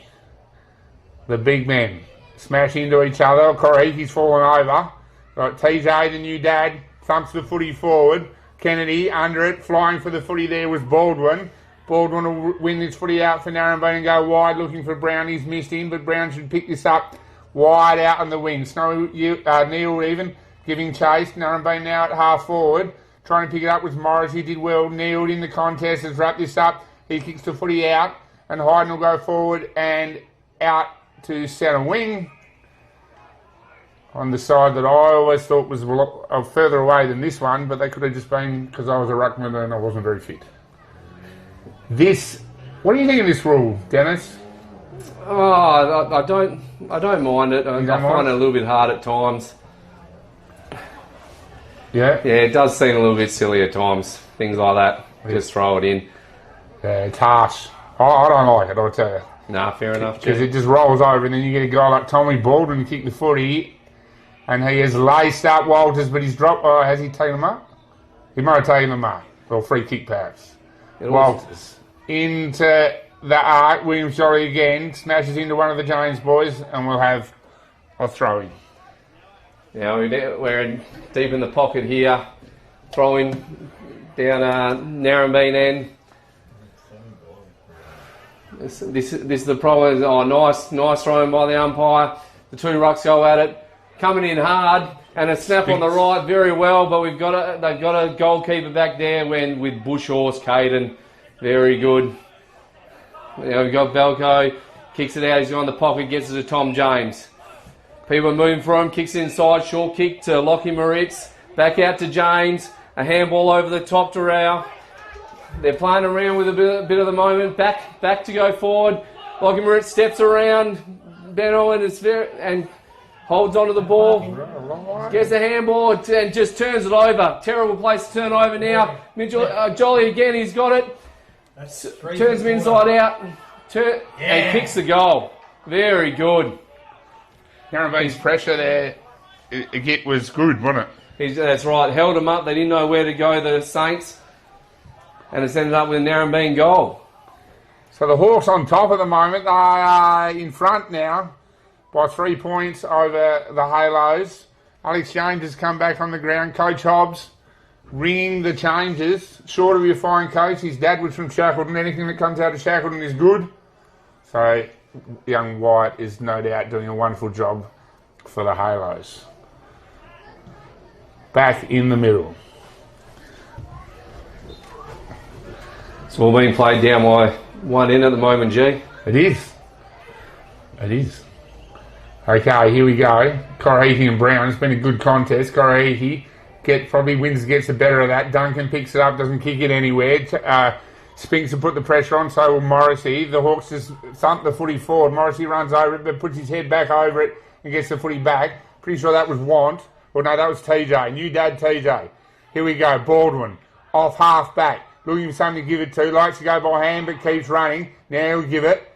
The big men. Smash into each other. Korahiki's fallen over. Right, TJ, the new dad, thumps the footy forward. Kennedy under it, flying for the footy there was Baldwin. Baldwin will win this footy out for Narembeen and go wide, looking for Brown. He's missed him, but Brown should pick this up wide out on the wing. Neil even giving chase. Narembeen now at half forward. Trying to pick it up with Morris. He did well. Neil in the contest has wrapped this up. He kicks the footy out, and Hyden will go forward and out to centre wing on the side that I always thought was a lot further away than this one, but they could have just been because I was a ruckman and I wasn't very fit. What do you think of this rule, Dennis? Oh, I don't mind it. I find it a little bit hard at times. Yeah? Yeah, it does seem a little bit silly at times. Things like that. Just throw it in. Yeah, it's harsh. I don't like it, I'll tell you. Nah, fair enough. Because it just rolls over and then you get a guy like Tommy Baldwin kick the footy and he has laced up Walters, but he's dropped. Has he taken them up? He might have taken them up. Or free kick perhaps. Walters. Into the arc. Williams Jolly again. Smashes into one of the James boys and we'll have a throw in. Now we're deep in the pocket here. Throwing down Narembeen end. This is the problem. Oh, nice throwing by the umpire. The two rucks go at it, coming in hard, and a snap on the right very well. But they've got a goalkeeper back there with Bushhorse Hyden, very good. Now we've got Belko, kicks it out. He's on the pocket, gets it to Tom James. People are moving for him. Kicks inside, short kick to Lockie Moritz. Back out to James. A handball over the top to Rao. They're playing around with a bit of the moment. Back to go forward. Lockie Moritz steps around Benno and holds onto the ball. Gets the handball and just turns it over. Terrible place to turn over now. Jolly again, he's got it. Turns him inside out. And kicks the goal. Very good. Narembeen's pressure there was good, wasn't it? That's right. Held him up. They didn't know where to go, the Saints. And it's ended up with a Narembeen goal. So the Hawks on top at the moment. They are in front now by 3 points over the Halos. Alex James has come back on the ground. Coach Hobbs ringing the changes. Short of your fine coach. His dad was from Shackleton. Anything that comes out of Shackleton is good. So young White is no doubt doing a wonderful job for the Halos. Back in the middle. It's all being played down by one end at the moment, G. It is. Okay, here we go. Korahiki and Brown. It's been a good contest. Korahiki probably gets the better of that. Duncan picks it up, doesn't kick it anywhere. Spinks to put the pressure on, so will Morrissey. The Hawks just thump the footy forward. Morrissey runs over it, but puts his head back over it and gets the footy back. Pretty sure that was Want. Well, no, that was TJ. New dad TJ. Here we go. Baldwin. Off half back. looking for something to give it to. Likes to go by hand but keeps running. Now he'll give it.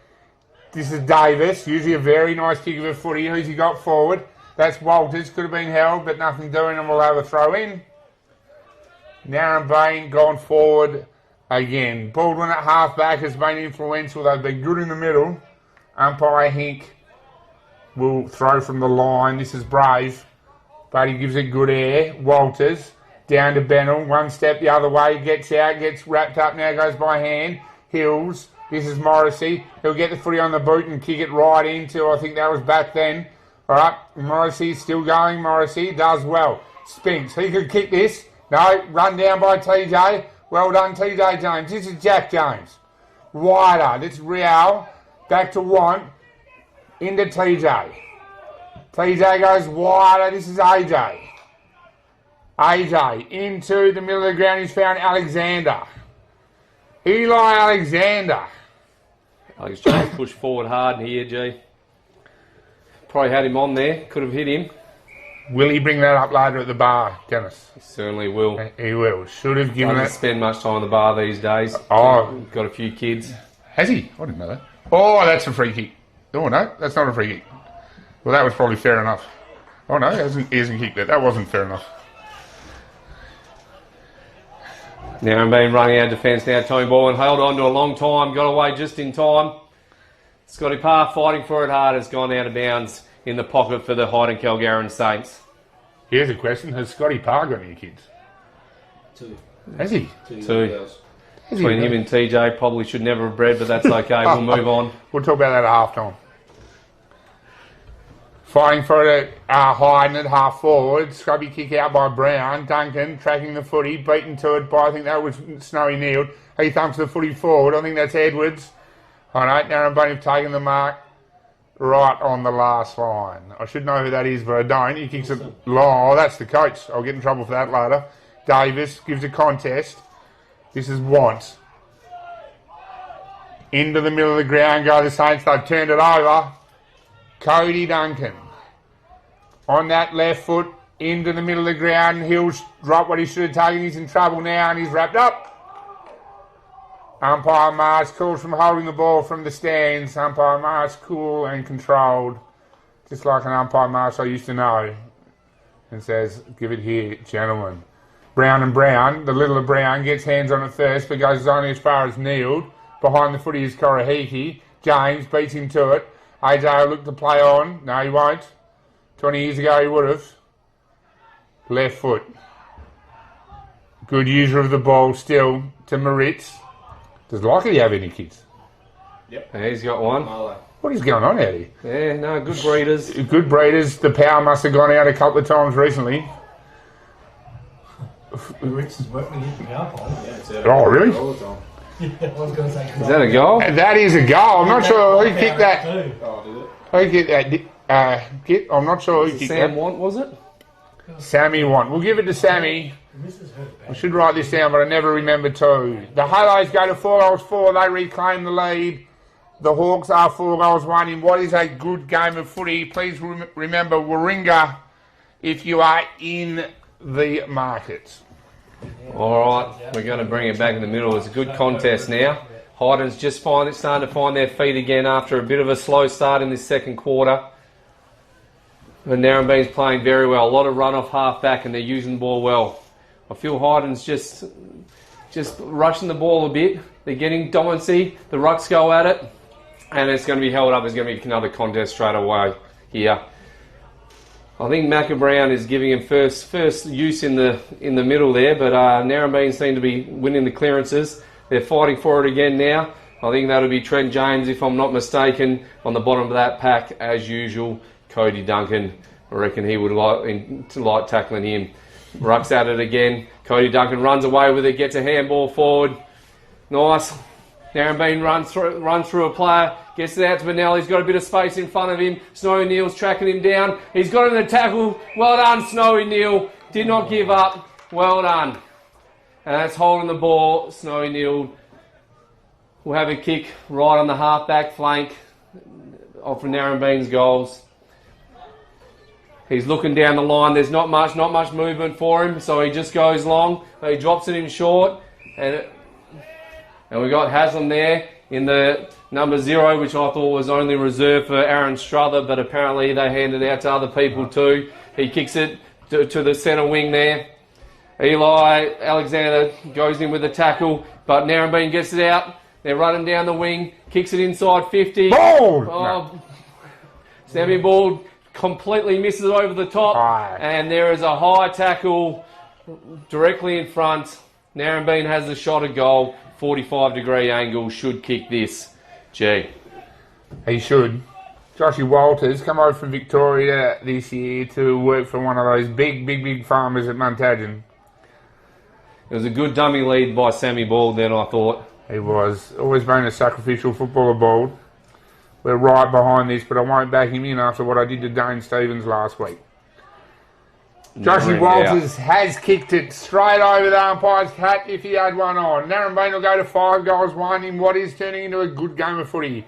This is Davis, usually a very nice kick of a footy. Who's he got forward? That's Walters, could have been held, but nothing doing, and we'll have a throw in. Narembeen gone forward again. Baldwin at half-back has been influential. They've been good in the middle. Umpire Hink will throw from the line. This is Brave, but he gives it good air. Walters down to Bennell, one step the other way, gets out, gets wrapped up, now goes by hand. Hills, this is Morrissey. He'll get the footy on the boot and kick it right into, I think that was back then. All right, Morrissey still going. Morrissey does well. Spinks, he could kick this. No, run down by TJ. Well done, TJ James. This is Jack James. Wider, this is Real. Back to Want. Into TJ. TJ goes wider. This is AJ. AJ into the middle of the ground. He's found Alexander. Eli Alexander. Alex James pushed forward hard here, G. Probably had him on there. Could have hit him. Will he bring that up later at the bar, Dennis? He certainly will. He will. Should have given Doesn't it. spend much time on the bar these days. Oh. Got a few kids. Has he? I didn't know that. Oh, that's a free kick. Oh, no, that's not a free kick. Well, that was probably fair enough. Oh, no, he hasn't kicked it. That wasn't fair enough. Narembeen running out of defence now. Tony Baldwin held on to a long time. Got away just in time. Scotty Parr fighting for it hard has gone out of bounds in the pocket for the Hyden Kalgarin Saints. Here's a question. Has Scotty Parr got any kids? 2. Has he? 2 Two. girls. Between him and TJ, probably should never have bred, but that's okay. We'll move on. We'll talk about that at half time. Fighting for it at Hyden at half forward. Scrubby kick out by Brown. Duncan tracking the footy, beaten to it by, I think that was Snowy Neald. He thumps the footy forward. I think that's Edwards. All right, Narembeen have taken the mark right on the last line. I should know who that is, but I don't. He kicks it long. Oh, that's the coach. I'll get in trouble for that later. Davis gives a contest. This is Want. Into the middle of the ground go the Saints. They've turned it over. Cody Duncan. On that left foot, into the middle of the ground. He'll drop what he should have taken. He's in trouble now and he's wrapped up. Umpire Marsh calls from holding the ball from the stands. Umpire Marsh cool and controlled. Just like an Umpire Marsh I used to know. And says, give it here, gentlemen. Brown and Brown, the little of Brown, gets hands on it first, but goes only as far as Neald. Behind the footy is Korahiki. James beats him to it. AJ will look to play on. No, he won't. 20 years ago he would have. Left foot. Good user of the ball still to Moritz. Does Lockie have any kids? Yep. Yeah, he's got one. Marlo. What is going on out here? Yeah, no, good breeders. Good breeders. The power must have gone out a couple of times recently. Rich is working to hit the power pole. Yeah, it's out. Oh, really? All the time. Yeah, I was going to say. Is that a goal? That is a goal. I'm not sure who kicked that. Oh, did it? Who kicked that? I'm not sure who kicked Sam that. Want, was it? Sammy Want. We'll give it to Sammy. I should write this down, but I never remember to. The Halos go to 4-4. They reclaim the lead. The Hawks are 4-1 in what is a good game of footy. Please remember Warringah if you are in the market. All right, we're going to bring it back in the middle. It's a good contest now. Hyden's just starting to find their feet again after a bit of a slow start in this second quarter. And Narembeen's playing very well. A lot of run off half back and they're using the ball well. I feel Hyden's just rushing the ball a bit. They're getting dominancy. The Rucks go at it. And it's going to be held up. There's going to be another contest straight away here. I think Macca Brown is giving him first use in the middle there, but Narembeen seem to be winning the clearances. They're fighting for it again now. I think that'll be Trent James, if I'm not mistaken, on the bottom of that pack as usual. Cody Duncan, I reckon he would like tackling him. Rucks at it again. Cody Duncan runs away with it, gets a handball forward. Nice. Narembeen runs through a player, gets it out to Bennell. He's got a bit of space in front of him. Snowy Neal's tracking him down. He's got him in the tackle. Well done, Snowy Neal. Did not give up. Well done. And that's holding the ball. Snowy Neal will have a kick right on the half-back flank of Narembeen's goals. He's looking down the line. There's not much movement for him, so he just goes long. He drops it in short, and And we got Haslam there in the number 0, which I thought was only reserved for Aaron Struther, but apparently they handed out to other people too. He kicks it to the centre wing there. Eli Alexander goes in with the tackle, but Narembeen gets it out. They're running down the wing, kicks it inside 50. Ball! Oh, Sammy Ball completely misses over the top, and there is a high tackle directly in front. Narembeen has the shot at goal, 45-degree angle, should kick this. Gee. He should. Joshy Walters come over from Victoria this year to work for one of those big farmers at Muntajan. It was a good dummy lead by Sammy Ball then, I thought. He was. Always been a sacrificial footballer, Bald. We're right behind this, but I won't back him in after what I did to Dane Stevens last week. Joshy Walters has kicked it straight over the umpire's hat if he had one on. Narembeen will go to 5 goals, 1 in what is turning into a good game of footy.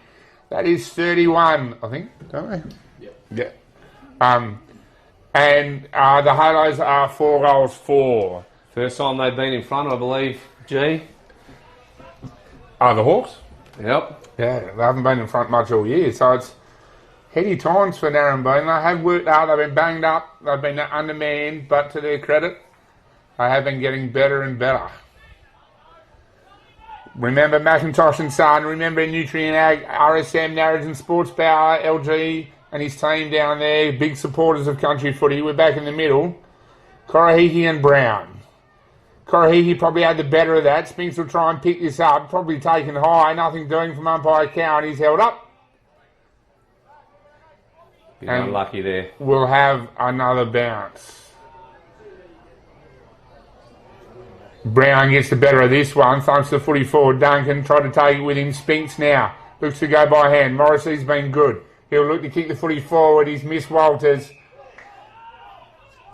That is 31, I think, don't they? Yep. Yeah. And the Halos are 4 goals, 4. First time they've been in front, I believe, G. The Hawks? Yep. Yeah, they haven't been in front much all year, so it's heady times for Narembeen. They have worked hard, they've been banged up, they've been undermanned, but to their credit, they have been getting better and better. Remember McIntosh and Son, remember Nutrient Ag, RSM, Narrabeen Sports Power, LG and his team down there, big supporters of country footy. We're back in the middle. Korahiki and Brown. Korahiki probably had the better of that. Spinks will try and pick this up, probably taken high, nothing doing from umpire Cowan. He's held up. Bit unlucky there. We'll have another bounce. Brown gets the better of this one, thumps the footy forward. Duncan tried to take it with him. Spinks now looks to go by hand. Morrissey's been good. He'll look to kick the footy forward. He's missed Walters.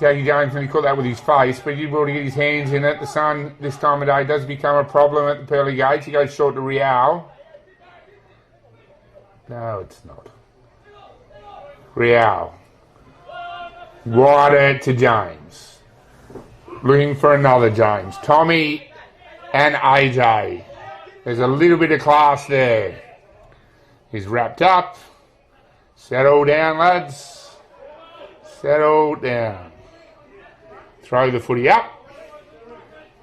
Dougie James only caught that with his face, but he'd be able to get his hands in it. The sun this time of day does become a problem at the pearly gates. He goes short to Real. No, it's not. Real. Wider to James. Looking for another James. Tommy and AJ. There's a little bit of class there. He's wrapped up. Settle down, lads. Settle down. Throw the footy up.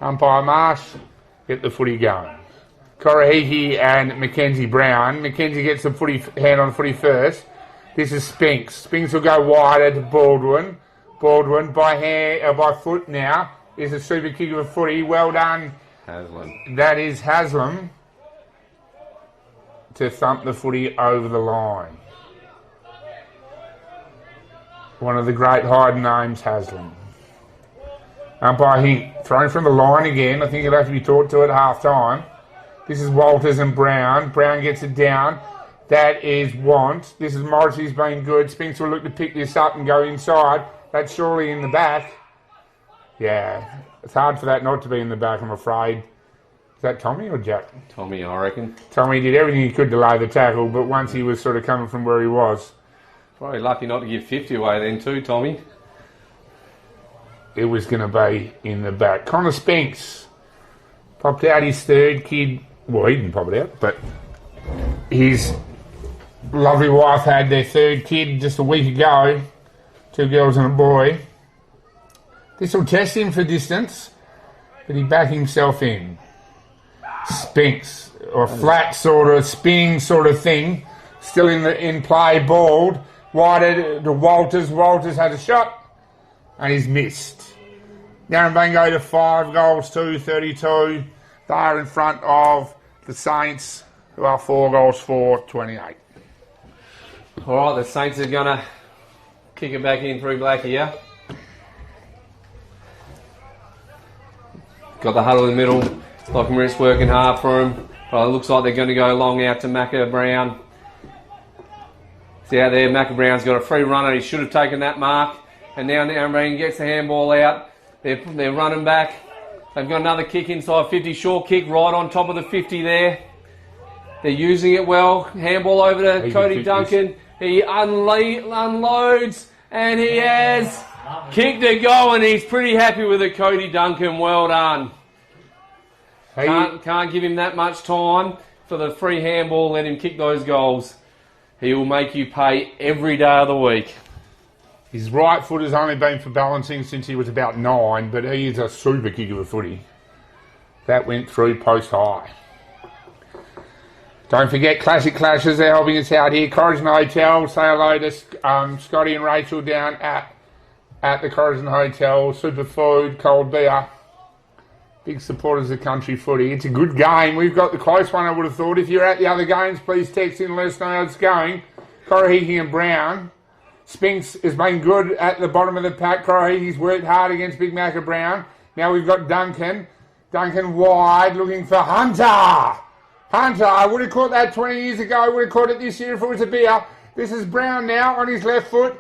Umpire Marsh, get the footy going. Korahiki and Mackenzie Brown. Mackenzie gets the footy hand on the footy first. This is Spinks. Spinks will go wider to Baldwin. Baldwin by foot now is a super kick of a footy. Well done. Haslam. That is Haslam to thump the footy over the line. One of the great Hyden names, Haslam. Umpire Hink, thrown from the line again. I think he'll have to be taught to at half time. This is Walters and Brown. Brown gets it down. That is Want. This is Morrissey's been good. Spinks will look to pick this up and go inside. That's surely in the back. Yeah, it's hard for that not to be in the back, I'm afraid. Is that Tommy or Jack? Tommy, I reckon. Tommy did everything he could to lay the tackle, but once he was sort of coming from where he was, Probably lucky not to give 50 away then too, Tommy. it was going to be in the back. Connor Spinks popped out his third kid. Well, he didn't pop it out, but his lovely wife had their third kid just a week ago. 2 girls and a boy. This will test him for distance, but he backed himself in. Spinks, or a flat sort of spinning sort of thing, still in play, balled. Wider to Walters. Walters has a shot, and he's missed. Narembeen go to 5 goals, 2-32. They are in front of the Saints, who are 4 goals, 4-28. All right, the Saints are going to kick it back in through Blackie, yeah? Got the huddle in the middle. Lockenritz working hard for him. But it looks like they're going to go long out to Macca Brown. See out there, Macca Brown's got a free runner. He should have taken that mark. And now Narembeen gets the handball out. They're running back. They've got another kick inside 50. Short kick right on top of the 50 there. They're using it well. Handball over to Cody Duncan. He unloads and he has kicked a goal and he's pretty happy with it, Cody Duncan. Well done. Can't give him that much time for the free handball. Let him kick those goals. He will make you pay every day of the week. His right foot has only been for balancing since he was about 9, but he is a super kick of a footy. That went through post high. Don't forget Classic Clashes, they're helping us out here. Corazon Hotel, say hello to Scotty and Rachel down at the Corazon Hotel. Superfood, cold beer. Big supporters of country footy. It's a good game. We've got the close one, I would have thought. If you're at the other games, please text in and let us know how it's going. Corahiki and Brown. Spinks has been good at the bottom of the pack. Corahiki's worked hard against Big Mac and Brown. Now we've got Duncan. Duncan wide, looking for Hunter. Hunter, I would have caught that 20 years ago. I would have caught it this year if it was a beer. This is Brown now on his left foot.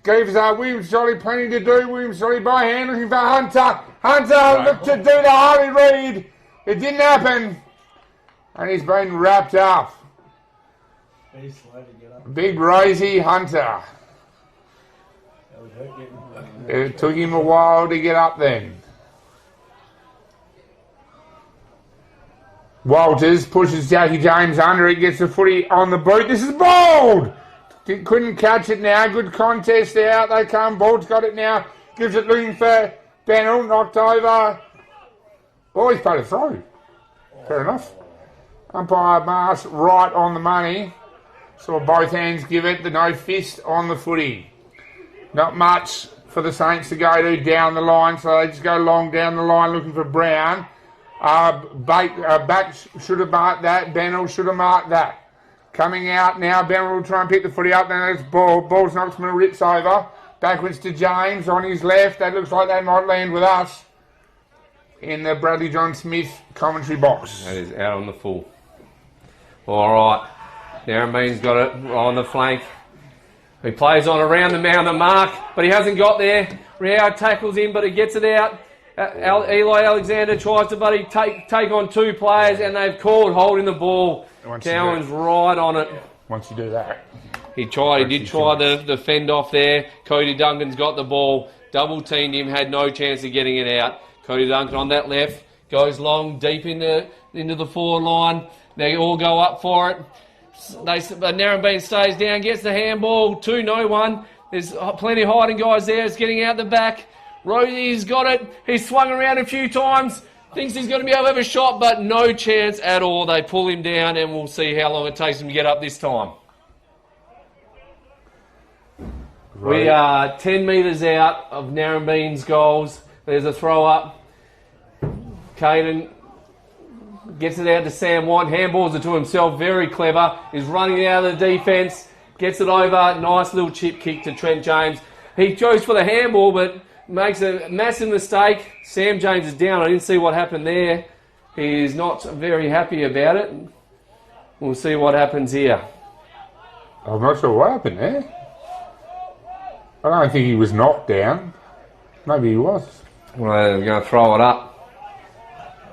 Gives Williams Jolly plenty to do. Williams Jolly by hand looking for Hunter. Hunter looked to do the Harley Reid. It didn't happen. And he's been wrapped up. Very slow to get up. Big Rosie Hunter. That would hurt getting It took him a while to get up then. Walters pushes Jackie James under it, gets the footy on the boot. This is bowled! Couldn't catch it now. Good contest out. They come. Bald's got it now. Gives it looking for Bennell. Knocked over. Oh, he's played a throw. Fair enough. Umpire Mars right on the money. Saw both hands give it. The no fist on the footy. Not much for the Saints to go to down the line, so they just go long down the line looking for Brown. Back should have marked that. Bennell should have marked that. Coming out now, Bennell will try and pick the footy up. Then it's ball. Ball's knocked from a Ritz over. Backwards to James on his left. That looks like they might land with us in the Bradley John Smith commentary box. That is out on the full. All right. Narembeen's got it on the flank. He plays on around the mound of mark, but he hasn't got there. Riao tackles him, but he gets it out. Eli Alexander tries to take on 2 players, and they've called holding the ball. Cowan's right on it. Once you do that. He did try the fend off there. Cody Duncan's got the ball. Double teamed him, had no chance of getting it out. Cody Duncan on that left. Goes long, deep into the forward line. They all go up for it. Narembeen stays down, gets the handball. 2-1. There's plenty of hiding guys there. It's getting out the back. Rosie's got it. He's swung around a few times. Thinks he's going to be able to have a shot, but no chance at all. They pull him down, and we'll see how long it takes him to get up this time. Right. We are 10 metres out of Narembeen's goals. There's a throw up. Caden gets it out to Sam White. Handballs it to himself. Very clever. He's running out of the defence. Gets it over. Nice little chip kick to Trent James. He goes for the handball, but makes a massive mistake. Sam James is down. I didn't see what happened there. He's not very happy about it. We'll see what happens here. I'm not sure what happened there. I don't think he was knocked down. Maybe he was. Well, they're going to throw it up.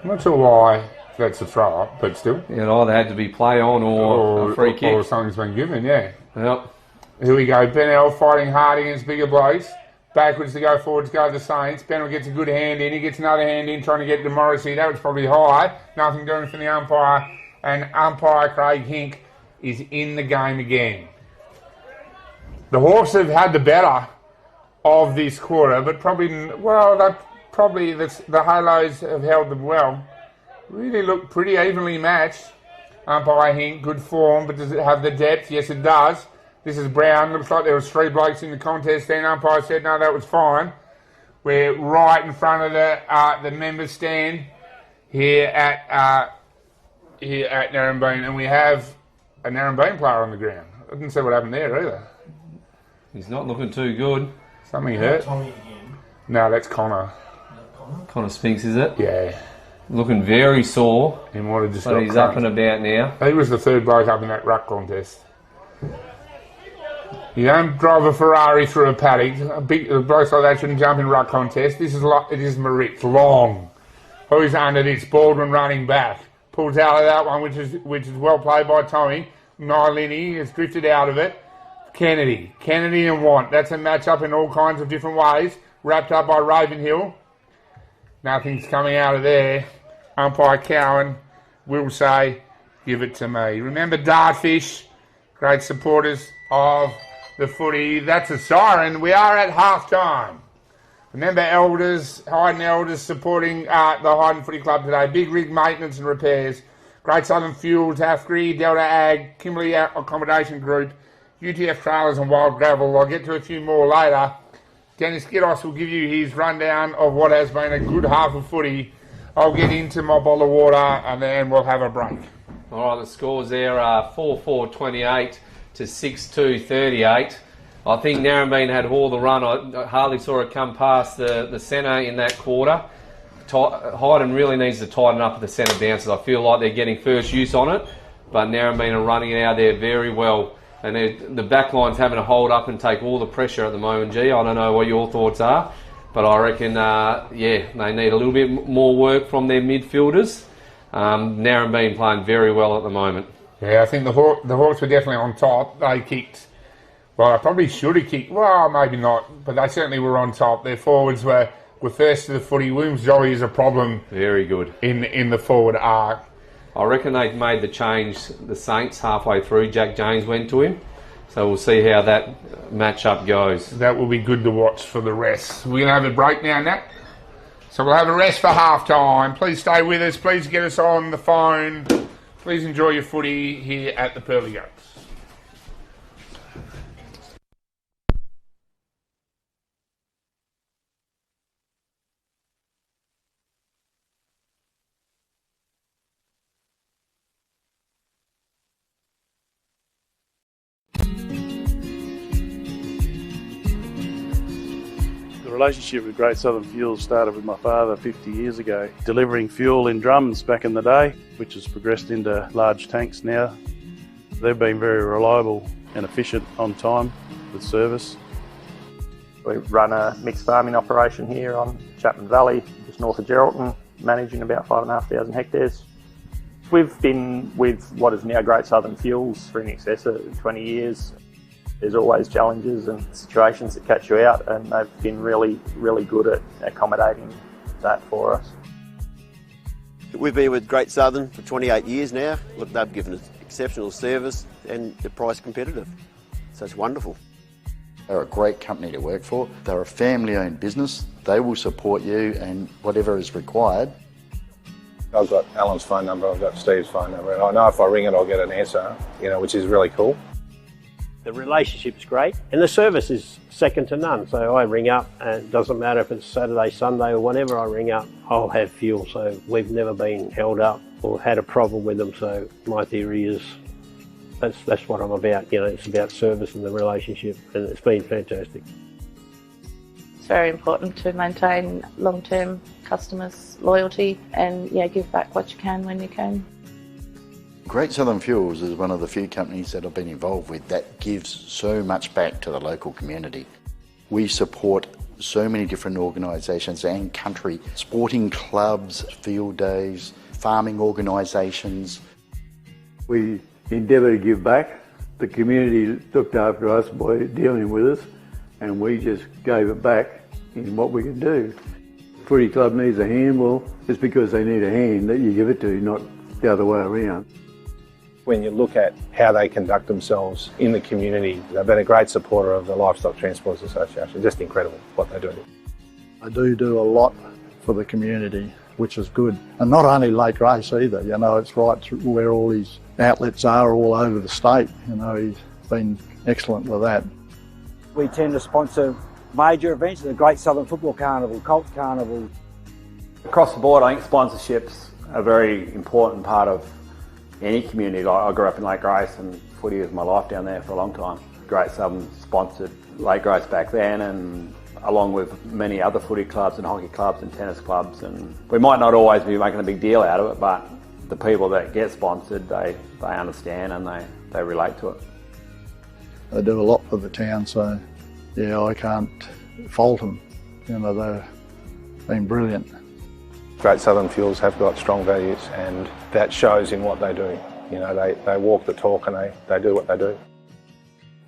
I'm not sure why that's a throw up, but still. It either had to be play on or a free kick. Or something's been given, yeah. Yep. Here we go. Bennell fighting hard against bigger blokes. Backwards to go, forwards go the Saints. Bennell gets a good hand in. He gets another hand in trying to get to Morrissey. That was probably high. Nothing doing from the umpire. And umpire Craig Hink is in the game again. The Hawks have had the better of this quarter, but the Halos have held them well. Really look pretty evenly matched. Umpire Hink, good form, but does it have the depth? Yes, it does. This is Brown. Looks like there was 3 blokes in the contest. Then umpire said, no, that was fine. We're right in front of the members' stand here at Narembeen, and we have a Narembeen player on the ground. I didn't see what happened there either. He's not looking too good. Something hurt. Tommy again. No, that's Connor. Connor Spinks, is it? Yeah. Looking very sore. He might have just but he's up and about now. He was the 3rd bloke up in that ruck contest. You don't drive a Ferrari through a paddock. A bloke like that shouldn't jump in ruck contest. It is Maritz, long. Who's under this? Baldwin running back. Pulls out of that one, which is well played by Tommy. Nylini has drifted out of it. Kennedy and Want. That's a match-up in all kinds of different ways. Wrapped up by Ravenhill. Nothing's coming out of there. umpire Cowan will say, give it to me. Remember Dartfish, great supporters of the footy. That's a siren. We are at half time. Remember Elders, Hyden Elders supporting the Hyden Footy Club today. Big Rig Maintenance and Repairs. Great Southern Fuel, Tafgri, Delta Ag, Kimberley Accommodation Group, UTF Trailers and Wild Gravel. I'll get to a few more later. Dennis Giddos will give you his rundown of what has been a good half of footy. I'll get into my bottle of water and then we'll have a break. All right, the scores there are 4-4-28 to 6-2-38. I think Narembeen had all the run. I hardly saw it come past the centre in that quarter. Hyden really needs to tighten up at the centre bounces. I feel like they're getting first use on it, but Narembeen are running it out there very well. And the back line's having to hold up and take all the pressure at the moment, G. I don't know what your thoughts are, but I reckon, they need a little bit more work from their midfielders. Narembeen playing very well at the moment. Yeah, I think the Hawks were definitely on top. They kicked, well, I probably should have kicked, well, maybe not, but they certainly were on top. Their forwards were first to the footy. Williams Jolly is a problem. Very good. In the forward arc. I reckon they've made the change, the Saints, halfway through. Jack James went to him. So we'll see how that match-up goes. That will be good to watch for the rest. We're going to have a break now, Nat. So we'll have a rest for half-time. Please stay with us. Please get us on the phone. Please enjoy your footy here at the Pearly Gates. The relationship with Great Southern Fuel started with my father 50 years ago, delivering fuel in drums back in the day, which has progressed into large tanks now. They've been very reliable and efficient on time with service. We run a mixed farming operation here on Chapman Valley, just north of Geraldton, managing about 5,500 hectares. We've been with what is now Great Southern Fuels for in excess of 20 years. There's always challenges and situations that catch you out, and they've been really, really good at accommodating that for us. We've been with Great Southern for 28 years now. Look, they've given us exceptional service and the price competitive. So it's wonderful. They're a great company to work for. They're a family-owned business. They will support you and whatever is required. I've got Alan's phone number, I've got Steve's phone number, and I know if I ring it I'll get an answer, which is really cool. The relationship's great and the service is second to none. So I ring up and it doesn't matter if it's Saturday, Sunday or whenever I ring up, I'll have fuel. So we've never been held up or had a problem with them. So my theory is that's what I'm about. It's about service and the relationship, and it's been fantastic. It's very important to maintain long-term customers' loyalty and give back what you can when you can. Great Southern Fuels is one of the few companies that I've been involved with that gives so much back to the local community. We support so many different organisations and country, sporting clubs, field days, farming organisations. We endeavour to give back. The community looked after us by dealing with us, and we just gave it back in what we could do. Footy club needs a hand, well, it's because they need a hand that you give it to, not the other way around. When you look at how they conduct themselves in the community, they've been a great supporter of the Livestock Transporters Association. Just incredible what they do. I do a lot for the community, which is good. And not only late race either, it's right where all these outlets are all over the state. He's been excellent with that. We tend to sponsor major events, the Great Southern Football Carnival, Colt Carnival. Across the board, I think sponsorships are a very important part of any community. I grew up in Lake Grace and footy was my life down there for a long time. Great Southern sponsored Lake Grace back then, and along with many other footy clubs and hockey clubs and tennis clubs, and we might not always be making a big deal out of it, but the people that get sponsored, they understand and they relate to it. They do a lot for the town, so I can't fault them. They've been brilliant. Great Southern Fuels have got strong values, and that shows in what they do. They walk the talk and they do what they do.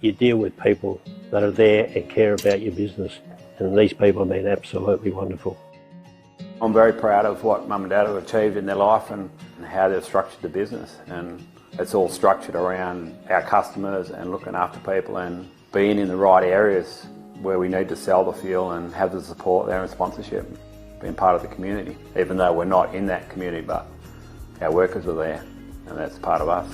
You deal with people that are there and care about your business, and these people have been absolutely wonderful. I'm very proud of what Mum and Dad have achieved in their life and how they've structured the business. And it's all structured around our customers and looking after people and being in the right areas where we need to sell the fuel and have the support there and sponsorship, being part of the community, even though we're not in that community, but our workers are there and that's part of us.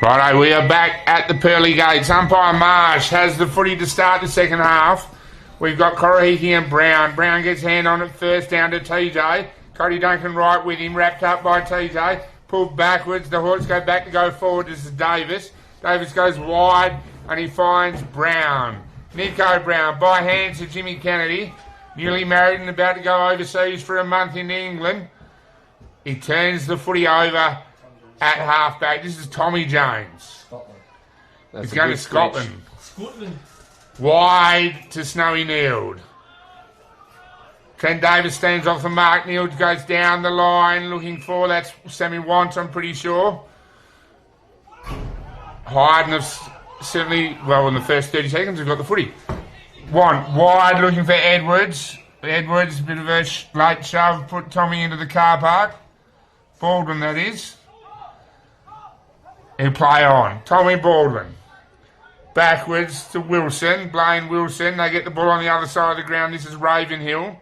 Righto, we are back at the pearly gates. Umpire Marsh has the footy to start the second half. We've got Korahiki and Brown. Brown gets hand on it first down to TJ. Cody Duncan right with him, wrapped up by TJ. Pulled backwards. The Hawks go back to go forward. This is Davis. Davis goes wide and he finds Brown. Nico Brown by hand to Jimmy Kennedy. Newly married and about to go overseas for a month in England. He turns the footy over at halfback. This is Tommy Jones. He's going to Scotland. Wide to Snowy Neild. Trent Davis stands off the mark. Neild goes down the line looking for, that's Sammy Want, I'm pretty sure. Hyden have certainly, well, in the first 30 seconds, we've got the footy. Want wide looking for Edwards. Edwards, a bit of a late shove, put Tommy into the car park. Baldwin, that is. He'll play on. Tommy Baldwin. Backwards to Wilson. Blaine Wilson. They get the ball on the other side of the ground. This is Ravenhill.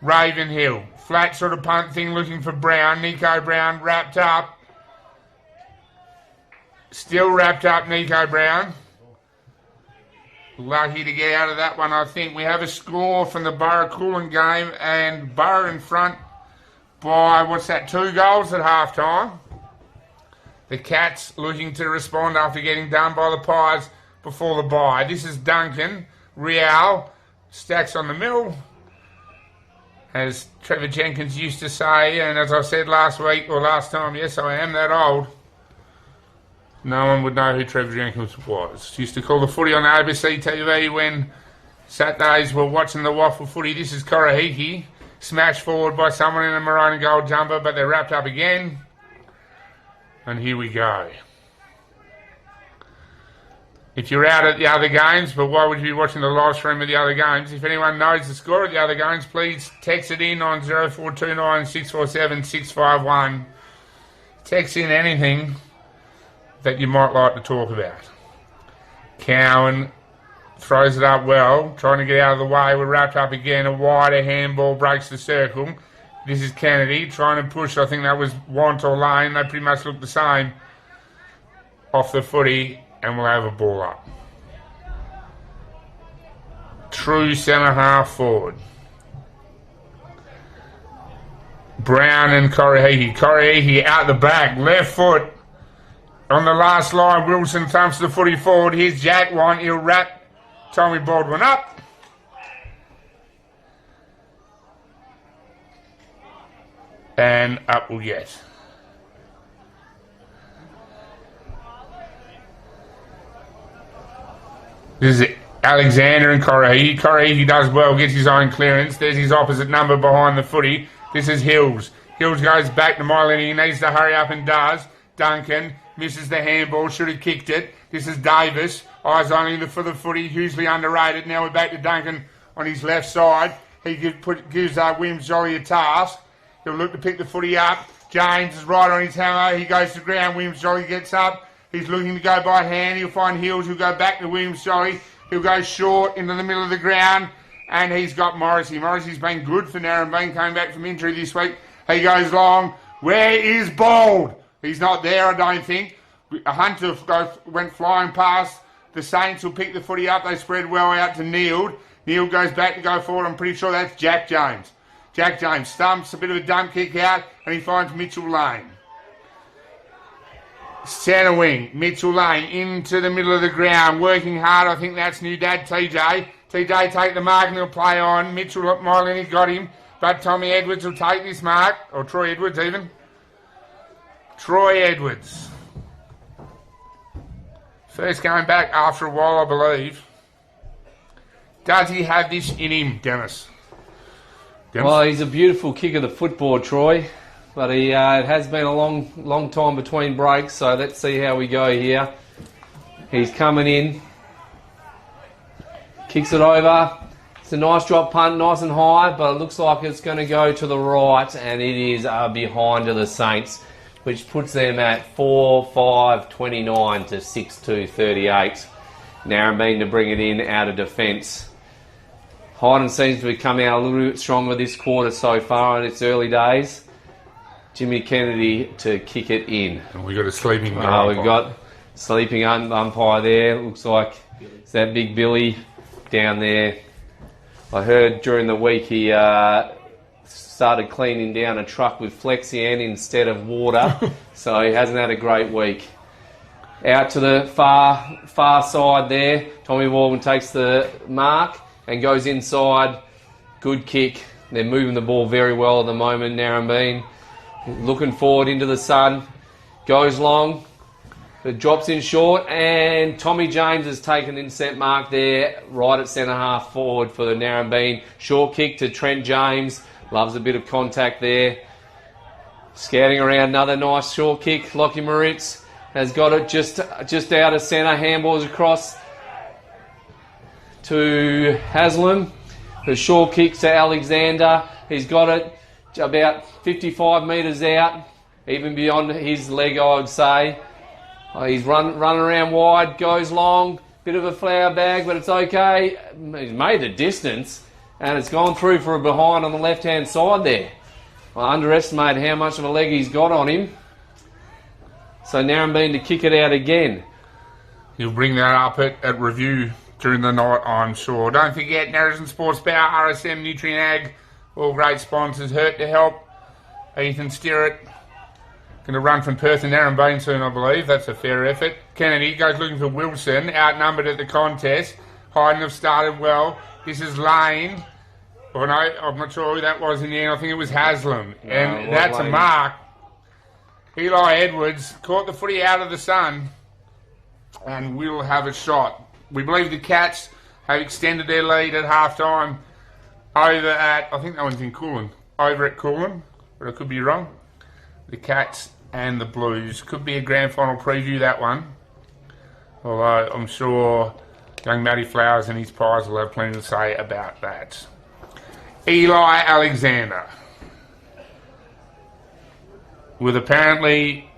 Ravenhill. Flat sort of punt thing looking for Brown. Nico Brown wrapped up. Still wrapped up, Nico Brown. Lucky to get out of that one, I think. We have a score from the Borough-Coolin game, and Borough in front by, 2 goals at half-time. The Cats looking to respond after getting done by the Pies before the bye. This is Duncan. Real stacks on the middle, as Trevor Jenkins used to say, and as I said last time, yes, I am that old. No one would know who Trevor Jenkins was. Used to call the footy on ABC TV when Saturdays were watching the Waffle footy. This is Korahiki. Smashed forward by someone in a maroon and gold jumper, but they're wrapped up again. And here we go. If you're out at the other games, but why would you be watching the live stream of the other games? If anyone knows the score of the other games, please text it in on 0429 647 651. Text in anything that you might like to talk about. Cowan throws it up well, trying to get out of the way. We're wrapped up again. A wider handball breaks the circle. This is Kennedy trying to push. I think that was Want or Lane. They pretty much look the same off the footy, and we'll have a ball up. True centre half forward. Brown and Korahiki. Korahiki out the back, left foot. On the last line, Wilson thumps the footy forward. Here's Jack Want. He'll wrap Tommy Baldwin up. And up we'll get. This is Alexander and Korahiki. Korahiki does well, gets his own clearance. There's his opposite number behind the footy. This is Hills. Hills goes back to Mylene. He needs to hurry up and does. Duncan misses the handball, should have kicked it. This is Davis. Eyes only for the footy, hugely underrated. Now we're back to Duncan on his left side. He gives Williams Jolly a task. He'll look to pick the footy up. James is right on his hammer. He goes to the ground. Williams Jolly gets up. He's looking to go by hand. He'll find Hills. He'll go back to Williams Jolly. He'll go short into the middle of the ground. And he's got Morrissey. Morrissey's been good for Narembeen. Came back from injury this week. He goes long. Where is Bald? He's not there, I don't think. A Hunter went flying past. The Saints will pick the footy up. They spread well out to Neild. Neild goes back to go forward. I'm pretty sure that's Jack James. Jack James stumps, a bit of a dump kick out, and he finds Mitchell Lane. Centre wing, Mitchell Lane into the middle of the ground, working hard. I think that's new dad, TJ. TJ take the mark and he'll play on. Mitchell, Mylene got him, but Tommy Edwards will take this mark, or Troy Edwards even. Troy Edwards. First going back after a while, I believe. Does he have this in him, Dennis? Well, he's a beautiful kick of the football, Troy. But it has been a long time between breaks, so let's see how we go here. He's coming in. Kicks it over. It's a nice drop punt, nice and high, but it looks like it's going to go to the right, and it is behind to the Saints, which puts them at 4-5-29 to 6-2-38. Narembeen to bring it in out of defence. Hyden seems to be coming out a little bit stronger this quarter so far in its early days. Jimmy Kennedy to kick it in. And we've got a sleeping We've got sleeping umpire there. Looks like it's that big Billy down there. I heard during the week he started cleaning down a truck with Flexian instead of water, so he hasn't had a great week. Out to the far side there, Tommy Baldwin takes the mark and goes inside. Good kick. They're moving the ball very well at the moment, Narembeen. Looking forward into the sun. Goes long. It drops in short, and Tommy James has taken an intercept mark there, right at centre half forward for the Narembeen. Short kick to Trent James. Loves a bit of contact there. Scouting around, another nice short kick. Lockie Moritz has got it just out of centre. Handballs across to Haslam. The short kick to Alexander. He's got it about 55 metres out, even beyond his leg, I would say. He's running around wide, goes long, bit of a flower bag, but it's okay. He's made the distance, and it's gone through for a behind on the left-hand side there. I underestimate how much of a leg he's got on him. So Narembeen to kick it out again. He'll bring that up at review during the night, I'm sure. Don't forget, Narrabeen Sports Bar, RSM, Nutrient Ag, all great sponsors. Hurt to help. Ethan Stirrett. Going to run from Perth and Narembeen soon, I believe. That's a fair effort. Kennedy goes looking for Wilson, outnumbered at the contest. Hyden have started well. This is Lane. Oh no, I'm not sure who that was in the end. I think it was Haslam. No, and that's Lane. a mark. Eli Edwards caught the footy out of the sun and will have a shot. We believe the Cats have extended their lead at half-time over at, I think that one's in Coolin, over at Coolin, but I could be wrong. The Cats and the Blues. Could be a grand final preview, that one. Although I'm sure young Matty Flowers and his pies will have plenty to say about that. Eli Alexander. With apparently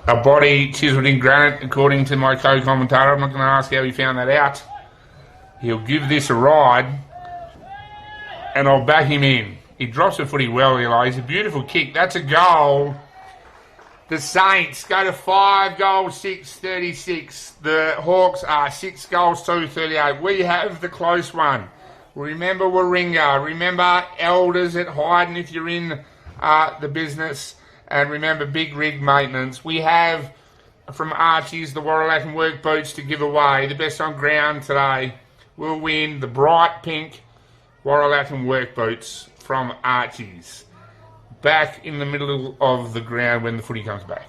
a body chiselled in granite, according to my co-commentator. I'm not going to ask how he found that out. He'll give this a ride, and I'll back him in. He drops the footy well, Eli. It's a beautiful kick. That's a goal. The Saints go to 5 goals, 6-36. The Hawks are 6 goals, 2-38. We have the close one. Remember Warringah. Remember Elders at Hyden if you're in the business. And remember Big Rig Maintenance. We have from Archie's the Warralacan work boots to give away. The best on ground today will win the bright pink Warralacan work boots from Archie's. Back in the middle of the ground when the footy comes back.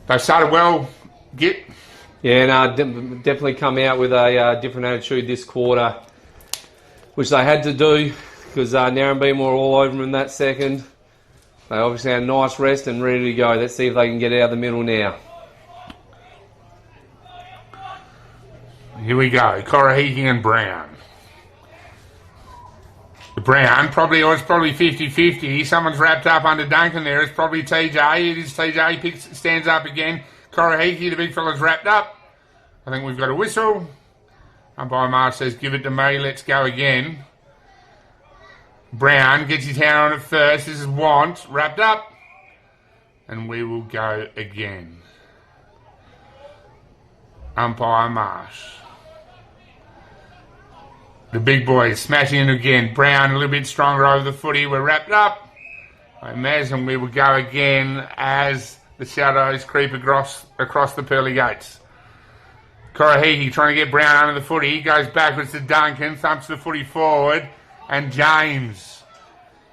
They've started well, Git. Yeah, no, definitely come out with a different attitude this quarter, which they had to do because Narembeen were all over them in that second. They obviously had a nice rest and ready to go. Let's see if they can get out of the middle now. Here we go. Corahiki and Brown. Brown, it's probably 50-50. Someone's wrapped up under Duncan there. It's probably TJ. It is TJ. Stands up again. Corahiki, the big fella's wrapped up. I think we've got a whistle. Umpire Marsh says, give it to me. Let's go again. Brown gets his hand on it first. This is Want, wrapped up. And we will go again. Umpire Marsh. The big boys smashing in again. Brown a little bit stronger over the footy. We're wrapped up. I imagine we will go again as the shadows creep across the pearly gates. Corahiki trying to get Brown under the footy. He goes backwards to Duncan, thumps the footy forward. And James.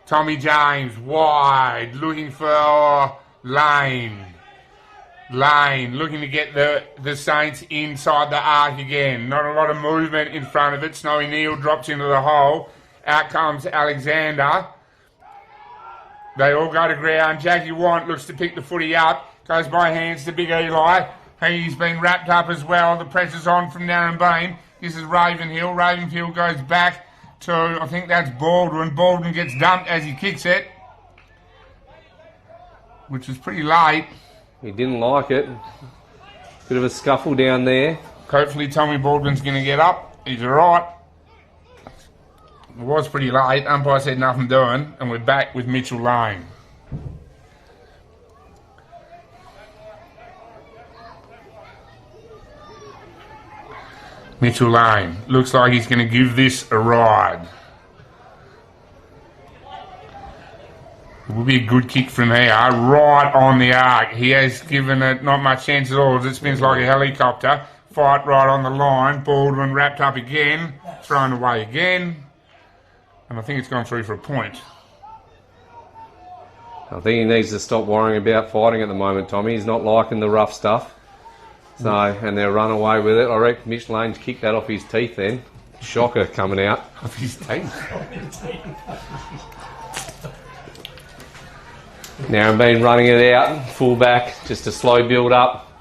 Tommy James, wide, looking for Lane. Lane looking to get the Saints inside the arc again. Not a lot of movement in front of it. Snowy Neal drops into the hole. Out comes Alexander. They all go to ground. Jackie Want looks to pick the footy up. Goes by hands to Big Eli. He's been wrapped up as well. The pressure's on from Narembeen. This is Ravenhill. Ravenhill goes back to, I think that's Baldwin. Baldwin gets dumped as he kicks it, which is pretty late. He didn't like it. Bit of a scuffle down there. Hopefully Tommy Baldwin's going to get up. He's all right. It was pretty late. Umpire said nothing doing, and we're back with Mitchell Lane. Mitchell Lane. Looks like he's going to give this a ride. It will be a good kick from here, right on the arc. He has given it not much chance at all as it spins like a helicopter. Fight right on the line. Baldwin wrapped up again, thrown away again. And I think it's gone through for a point. I think he needs to stop worrying about fighting at the moment, Tommy. He's not liking the rough stuff. So, and they'll run away with it. I reckon Mitch Lane's kicked that off his teeth then. Shocker coming out. Off his teeth? Narembeen running it out, full back, just a slow build up.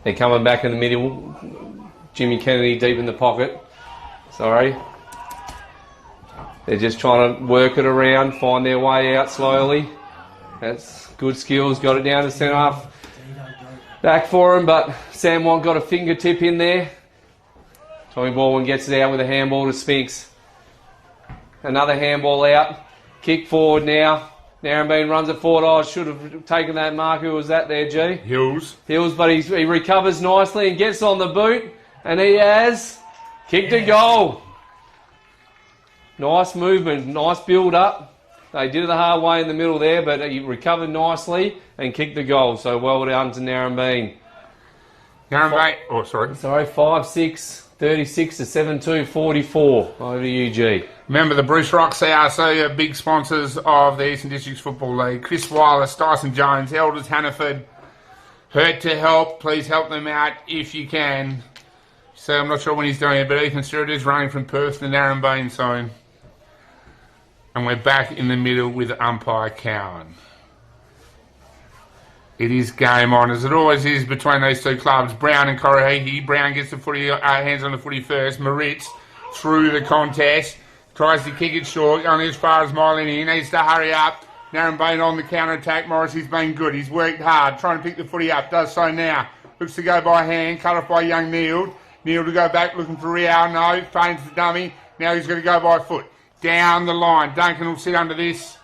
They're coming back in the middle. Jimmy Kennedy deep in the pocket. Sorry. They're just trying to work it around, find their way out slowly. That's good skills, got it down to centre half. Back for him, but Sam Watt got a fingertip in there. Tommy Baldwin gets it out with a handball to Spinks. Another handball out. Kick forward now. Narembeen runs it forward. Oh, should have taken that mark. Who was that there, G? Hills. Hills, but he recovers nicely and gets on the boot. And he has kicked a goal. Nice movement, nice build up. They did it the hard way in the middle there, but he recovered nicely and kicked the goal. So well done to Narembeen. Sorry, 5-6, 36 to 7-2, 44. Over to you, G. Remember, the Bruce Rock CRC are big sponsors of the Eastern Districts Football League. Chris Wireless, Dyson Jones, Elders Hannaford, Hurt to Help. Please help them out if you can. So I'm not sure when he's doing it, but Ethan Stewart is running from Perth to Narembeen zone. And we're back in the middle with umpire Cowan. It is game on, as it always is between these two clubs. Brown and Korahiki. Brown gets the footy, hands on the footy first. Moritz through the contest. Tries to kick it short, only as far as Mylene. He needs to hurry up. Narembeen on the counter-attack. Morrissey's been good. He's worked hard, trying to pick the footy up. Does so now. Looks to go by hand. Cut off by young Neil. Neil to go back, looking for Rial. No, feigns the dummy. Now he's going to go by foot. Down the line. Duncan will sit under this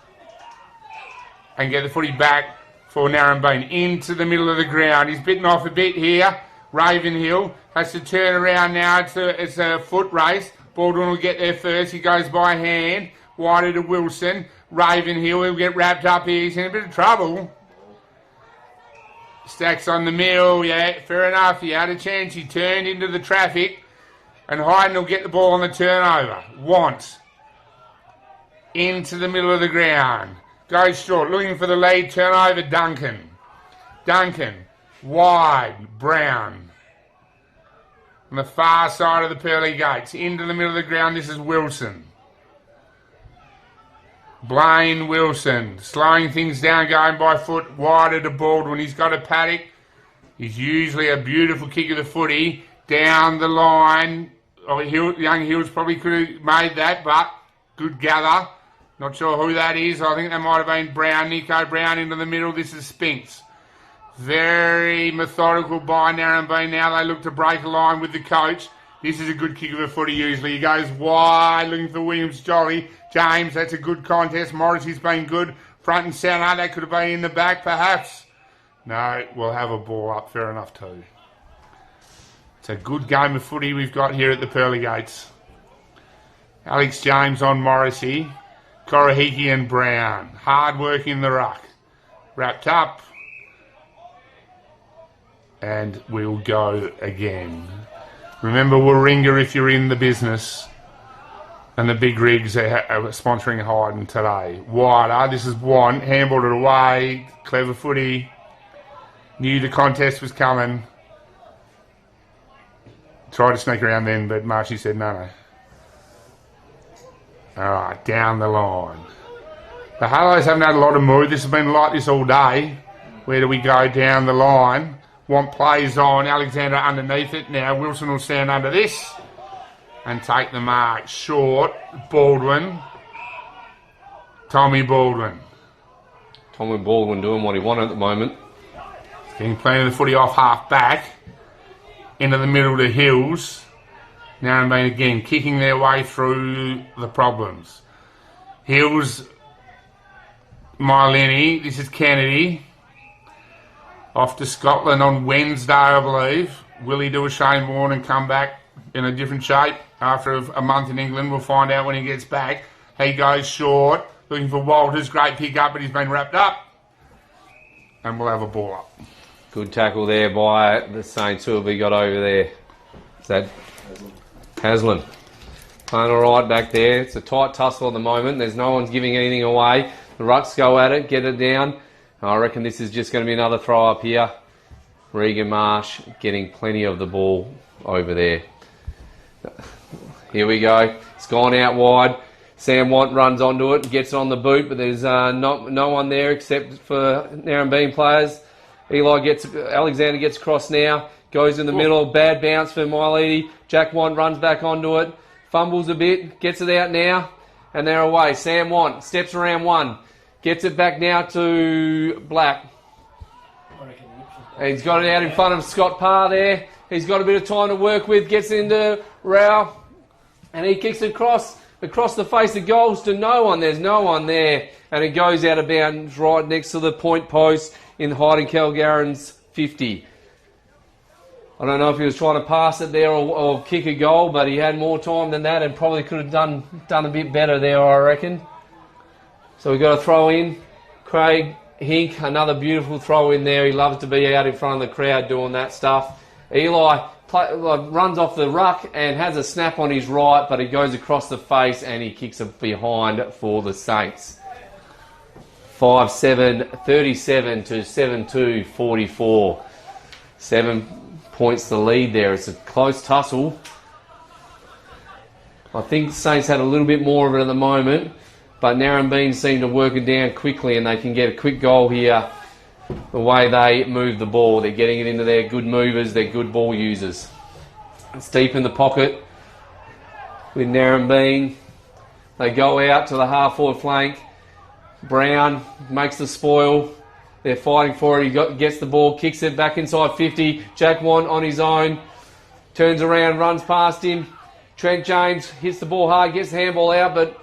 and get the footy back for Narembeen. Into the middle of the ground. He's bitten off a bit here. Ravenhill has to turn around now. It's a foot race. Baldwin will get there first. He goes by hand. Wider to Wilson. Ravenhill will get wrapped up here. He's in a bit of trouble. Stacks on the mill. Yeah, fair enough. He had a chance. He turned into the traffic. And Hyden will get the ball on the turnover. Wants. Into the middle of the ground. Goes short. Looking for the lead. Turnover. Duncan. Duncan. Wide. Brown. On the far side of the pearly gates. Into the middle of the ground. This is Wilson. Blaine Wilson. Slowing things down. Going by foot. Wider to Baldwin. He's got a paddock. He's usually a beautiful kick of the footy. Down the line. Oh, young Hills probably could have made that, but good gather. Not sure who that is. I think that might have been Brown. Nico Brown into the middle. This is Spinks. Very methodical by Narembeen. Now they look to break a line with the coach. This is a good kick of the footy usually. He goes wide looking for Williams Jolly. James, that's a good contest. Morrissey's been good. Front and centre. That could have been in the back perhaps. No, we'll have a ball up. Fair enough too. It's a good game of footy we've got here at the Pearly Gates. Alex James on Morrissey. Korahiki and Brown. Hard work in the ruck. Wrapped up. And we'll go again. Remember Warringah if you're in the business. And the big rigs are sponsoring Hyden today. Wider. This is one. Handballed it away. Clever footy. Knew the contest was coming. Tried to sneak around then, but Marshy said no. Alright, down the line. The Halos haven't had a lot of move. This has been like this all day. Where do we go down the line? Want plays on. Alexander underneath it. Now Wilson will stand under this and take the mark. Short. Baldwin. Tommy Baldwin. Tommy Baldwin doing what he wanted at the moment. Getting plenty of the footy off half back. Into the middle to Hills. Narembeen again kicking their way through the problems. Hills, Mylene, this is Kennedy. Off to Scotland on Wednesday, I believe. Will he do a Shane Warne and come back in a different shape after a month in England. We'll find out when he gets back. He goes short, looking for Walters. Great pick up, but he's been wrapped up. And we'll have a ball up. Good tackle there by the Saints. Who have we got over there? Is that Haslam? Playing all right back there. It's a tight tussle at the moment. There's no one's giving anything away. The Rucks go at it, get it down. I reckon this is just going to be another throw up here. Regan Marsh getting plenty of the ball over there. Here we go. It's gone out wide. Sam Want runs onto it and gets it on the boot, but there's no one there except for Narembeen players. Alexander gets across now, goes in the middle, bad bounce for Milady. Jack Want runs back onto it, fumbles a bit, gets it out now, and they're away. Sam Want steps around one, gets it back now to Black. He's got it out in front of Scott Parr there. He's got a bit of time to work with, gets into Rao, and he kicks it across the face of goals to no one. There's no one there, and it goes out of bounds right next to the point post in Hyden Kalgarin's 50. I don't know if he was trying to pass it there or kick a goal, but he had more time than that and probably could have done a bit better there, I reckon. So we've got to throw in Craig Hink, another beautiful throw in there. He loves to be out in front of the crowd doing that stuff. Eli runs off the ruck and has a snap on his right, but it goes across the face and he kicks it behind for the Saints. 5-7, 37 to 7-2, 44. 7 points the lead there. It's a close tussle. I think the Saints had a little bit more of it at the moment, but Narembeen seem to work it down quickly and they can get a quick goal here. The way they move the ball, they're getting it into their good movers, they're good ball users. It's deep in the pocket with Narembeen. They go out to the half-forward flank. Brown makes the spoil. They're fighting for it. He gets the ball, kicks it back inside 50. Jack Want on his own. Turns around, runs past him. Trent James hits the ball hard, gets the handball out, but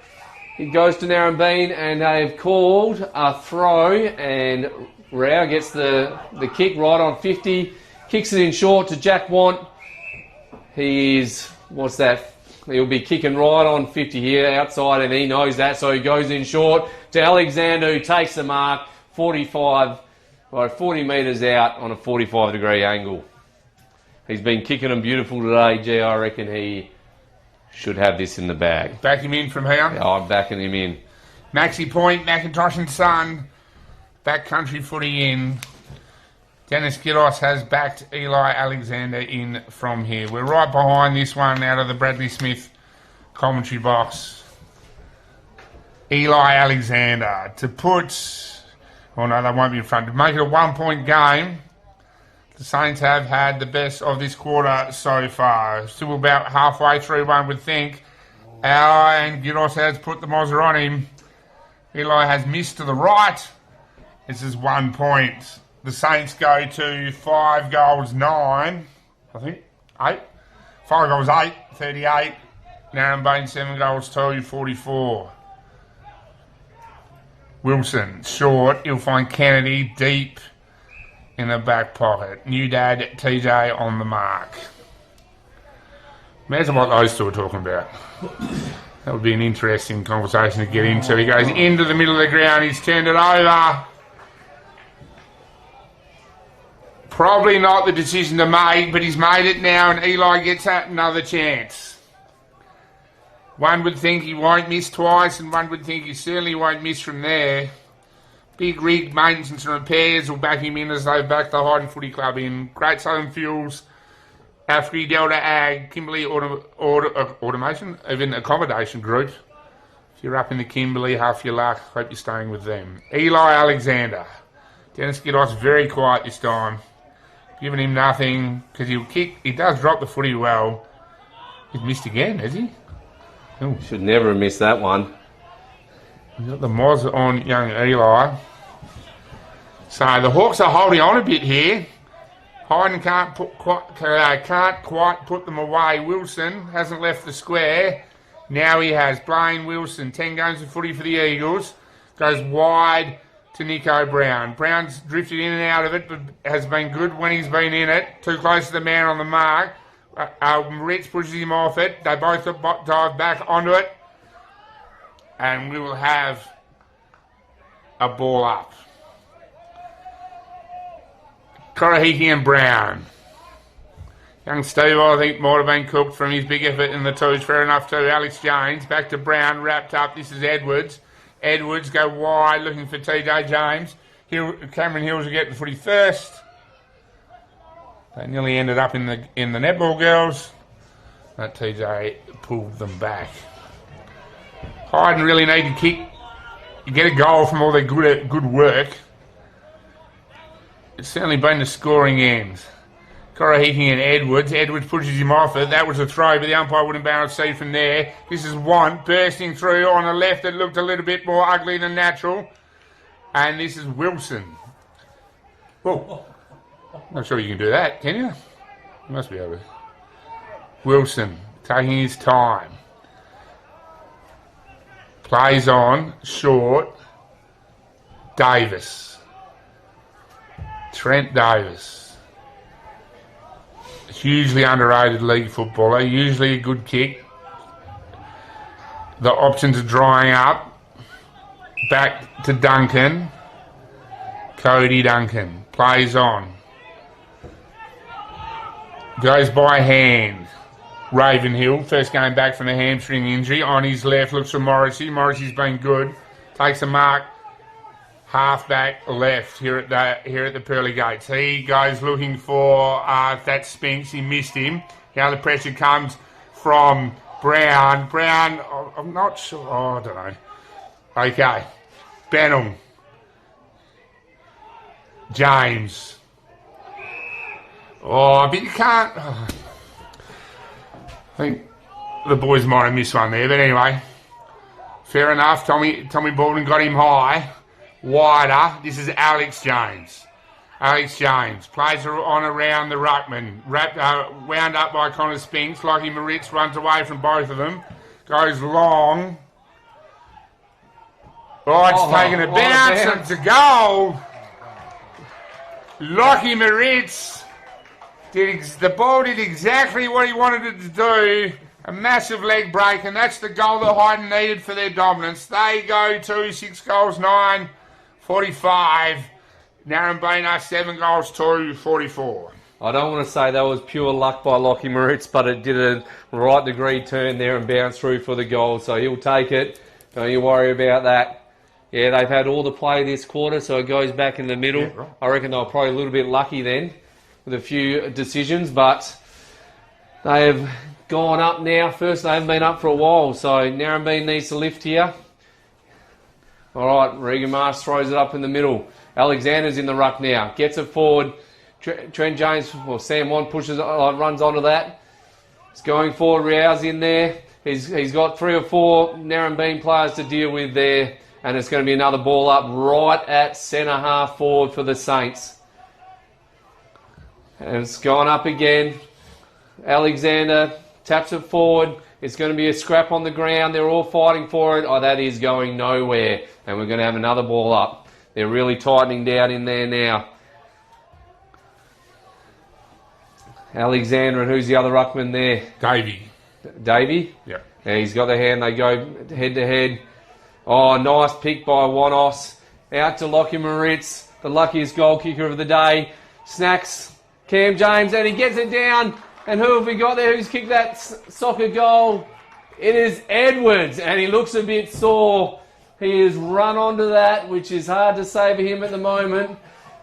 it goes to Narembeen, and they've called a throw, and Rao gets the kick right on 50. Kicks it in short to Jack Want. He'll be kicking right on 50 here outside, and he knows that, so he goes in short to Alexander, who takes the mark 40 metres out on a 45-degree angle. He's been kicking them beautiful today. Gee, I reckon he should have this in the bag. Back him in from here? Yeah, I'm backing him in. Maxi Point, McIntosh and Son. Backcountry footy in. Dennis Giddos has backed Eli Alexander in from here. We're right behind this one out of the Bradley Smith commentary box. Eli Alexander to put... Oh no, they won't be in front. To make it a 1-point game, the Saints have had the best of this quarter so far. Still about halfway through, one would think. And Giddos has put the Mozza on him. Eli has missed to the right. This is 1 point. The Saints go to 5 goals, 9. I think 8. 5 goals, 8, 38. Narembeen 7 goals, 2, 44. Wilson, short. He'll find Kennedy deep in the back pocket. New dad, TJ on the mark. Imagine what those two are talking about. That would be an interesting conversation to get into. He goes into the middle of the ground. He's turned it over. Probably not the decision to make, but he's made it now, and Eli gets another chance. One would think he won't miss twice, and one would think he certainly won't miss from there. Big rig maintenance and repairs will back him in as they've backed the Hyden Footy Club in. Great Southern Fuels, Afri Delta Ag, Kimberley Automation, even Accommodation Group. If you're up in the Kimberley, half your luck. Hope you're staying with them. Eli Alexander. Dennis Giddos very quiet this time. Giving him nothing because he'll kick. He does drop the footy well. He's missed again, has he? Ooh. Should never have missed that one. We've got the Moz on young Eli. So the Hawks are holding on a bit here. Hyden can't quite put them away. Wilson hasn't left the square. Now he has. Blaine Wilson, 10 games of footy for the Eagles. Goes wide to Nico Brown. Brown's drifted in and out of it, but has been good when he's been in it. Too close to the man on the mark. Ritz pushes him off it. They both dive back onto it. And we will have a ball up. Korahiki and Brown. Young Steve, I think, might have been cooked from his big effort in the twos. Fair enough too. Alex James. Back to Brown, wrapped up. This is Edwards. Edwards go wide, looking for TJ James. Cameron Hills will get the footy first. They nearly ended up in the netball girls. But TJ pulled them back. Hyden really need to kick. You get a goal from all their good work. It's certainly been the scoring end. Korahiki and Edwards. Edwards pushes him off it. That was a throw, but the umpire wouldn't be able to see from there. This is Want bursting through on the left. It looked a little bit more ugly than natural. And this is Wilson. Whoa. Not sure you can do that, can you? You must be able to. Wilson taking his time. Plays on, short. Davis. Trent Davis. Hugely underrated league footballer, usually a good kick. The options are drying up. Back to Duncan. Cody Duncan. Plays on. Goes by hand. Ravenhill, first game back from a hamstring injury. On his left, looks for Morrissey. Morrissey's been good. Takes a mark. Half-back left here at the pearly gates. He goes looking for that Spinks. He missed him. Now the pressure comes from Brown. Brown, I'm not sure. Oh, I don't know. Okay. Benham. James. Oh, but you can't. Oh. I think the boys might have missed one there, but anyway. Fair enough. Tommy Baldwin got him high. Wider. This is Alex James. Alex James plays on around the ruckman. Wound up by Connor Spinks. Lockie Moritz runs away from both of them. Goes long. Oh, it's taken a bounce. And it's a goal. Lockie Moritz. The ball did exactly what he wanted it to do. A massive leg break, and that's the goal that Hyden needed for their dominance. They go to 6 goals, 9, 45. Narembeen are 7 goals, 2, 44. I don't want to say that was pure luck by Lockie Moritz, but it did a right degree turn there and bounce through for the goal, so he'll take it. Don't you worry about that. Yeah, they've had all the play this quarter, so it goes back in the middle. Yeah, right. I reckon they were probably a little bit lucky then with a few decisions, but they have gone up now. First, they haven't been up for a while, so Narembeen needs to lift here. All right, Regan Mars throws it up in the middle. Alexander's in the ruck now. Gets it forward. Trent James, or Sam Wan pushes, runs onto that. It's going forward. Riau's in there. He's got 3 or 4 Narembeen players to deal with there, and it's going to be another ball up right at centre half forward for the Saints. And it's gone up again. Alexander taps it forward. It's going to be a scrap on the ground. They're all fighting for it. Oh, that is going nowhere. And we're going to have another ball up. They're really tightening down in there now. Alexander, and who's the other ruckman there? Davey? Yeah. And he's got the hand. They go head to head. Oh, nice pick by Wanos. Out to Lockie Moritz, the luckiest goal kicker of the day. Snacks Cam James, and he gets it down. And who have we got there? Who's kicked that soccer goal? It is Edwards, and he looks a bit sore. He has run onto that, which is hard to say for him at the moment.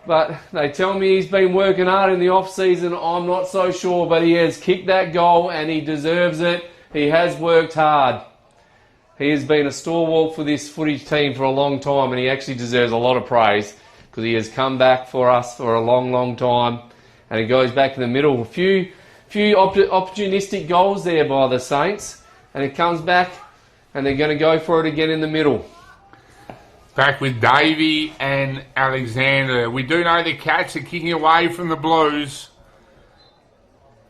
But they tell me he's been working hard in the off-season. I'm not so sure, but he has kicked that goal, and he deserves it. He has worked hard. He has been a stalwart for this footage team for a long time, and he actually deserves a lot of praise because he has come back for us for a long, long time. And he goes back in the middle. A few opportunistic goals there by the Saints, and it comes back, and they're going to go for it again in the middle. Back with Davey and Alexander. We do know the Cats are kicking away from the Blues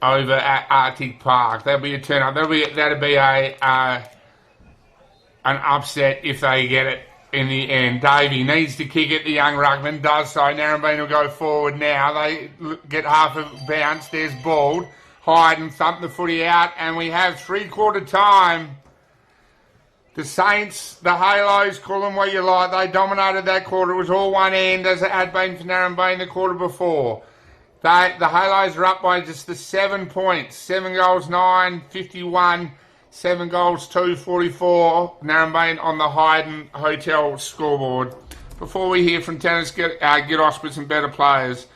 over at Arctic Park. That'll be a turn up. That'll be an upset if they get it in the end. Davey needs to kick it. The young ruckman does so. Narembeen will go forward now. They get half a bounce. There's Bald. Hyden thumped the footy out, and we have three-quarter time. The Saints, the Halos, call them what you like, they dominated that quarter. It was all one end, as it had been for Narembeen the quarter before. The Halos are up by just the 7 points. 7 goals, 9, 51. 7 goals, 2, 44. Narembeen on the Hyden Hotel scoreboard. Before we hear from Tennis Giddos with some better players,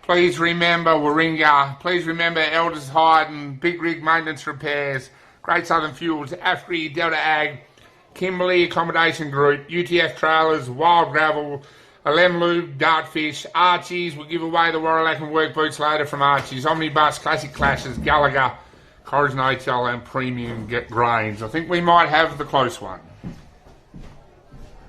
please remember Warringah. Please remember Elders Hyden, Big Rig Maintenance Repairs, Great Southern Fuels, AFRI, Delta Ag, Kimberley Accommodation Group, UTF Trailers, Wild Gravel, Alemlu, Dartfish, Archie's. We'll give away the Warralac and work boots later from Archie's, Omnibus, Classic Clashes, Gallagher, Corazon Hotel and Premium Grains. I think we might have the close one.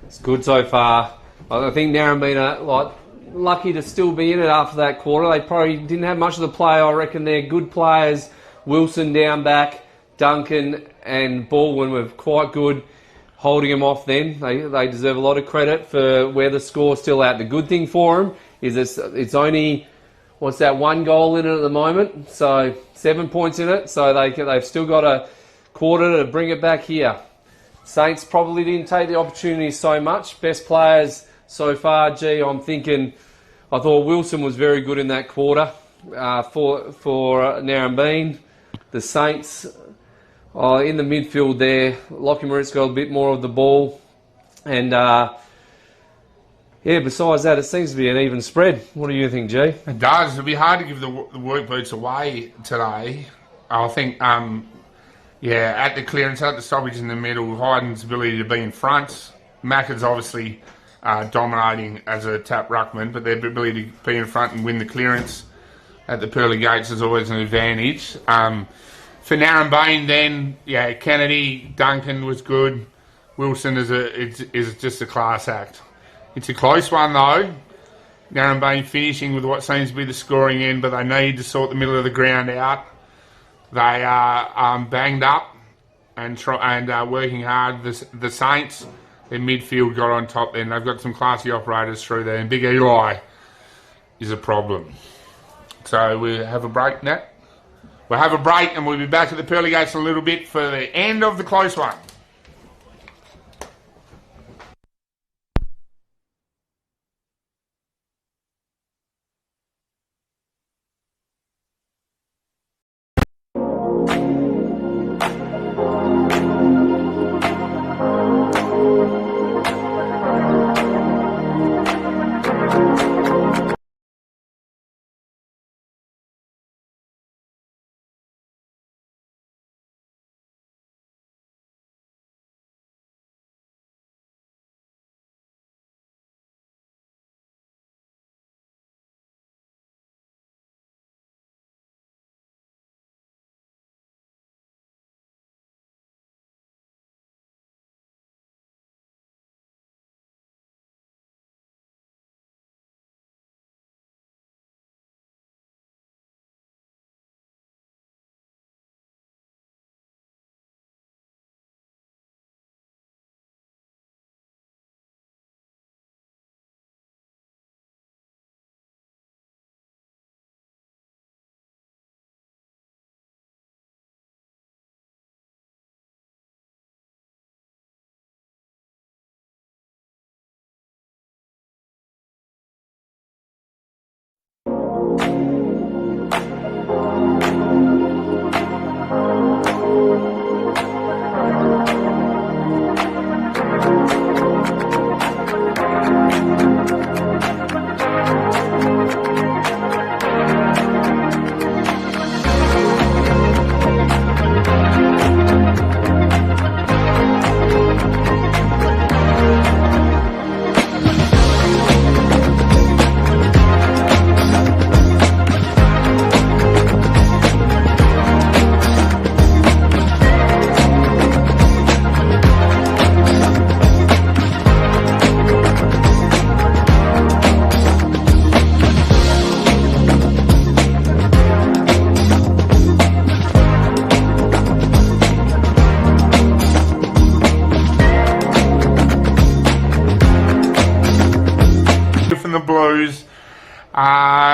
It's good so far. I think Narembeen are lucky to still be in it after that quarter. They probably didn't have much of the play. I reckon they're good players. Wilson down back, Duncan and Baldwin were quite good holding them off then. They deserve a lot of credit for where the score's still at. The good thing for them is it's only, what's that, 1 goal in it at the moment. So 7 points in it. So they've still got a quarter to bring it back here. Saints probably didn't take the opportunity so much. Best players so far, I thought Wilson was very good in that quarter for Narembeen. The Saints in the midfield there. Lockie Moritz got a bit more of the ball. And besides that, it seems to be an even spread. What do you think, G? It does. It'll be hard to give the work boots away today. I think, at the clearance, at the stoppage in the middle, Hyden's ability to be in front. Macca's obviously dominating as a tap ruckman, but their ability to be in front and win the clearance at the pearly gates is always an advantage. For Narembeen then, Kennedy, Duncan was good. Wilson is just a class act. It's a close one though. Narembeen finishing with what seems to be the scoring end, but they need to sort the middle of the ground out. They are banged up and working hard. The Saints, their midfield got on top then. They've got some classy operators through there, and Big Eli is a problem. So we have a break, Nat. We'll have a break and we'll be back at the pearly gates in a little bit for the end of the close one.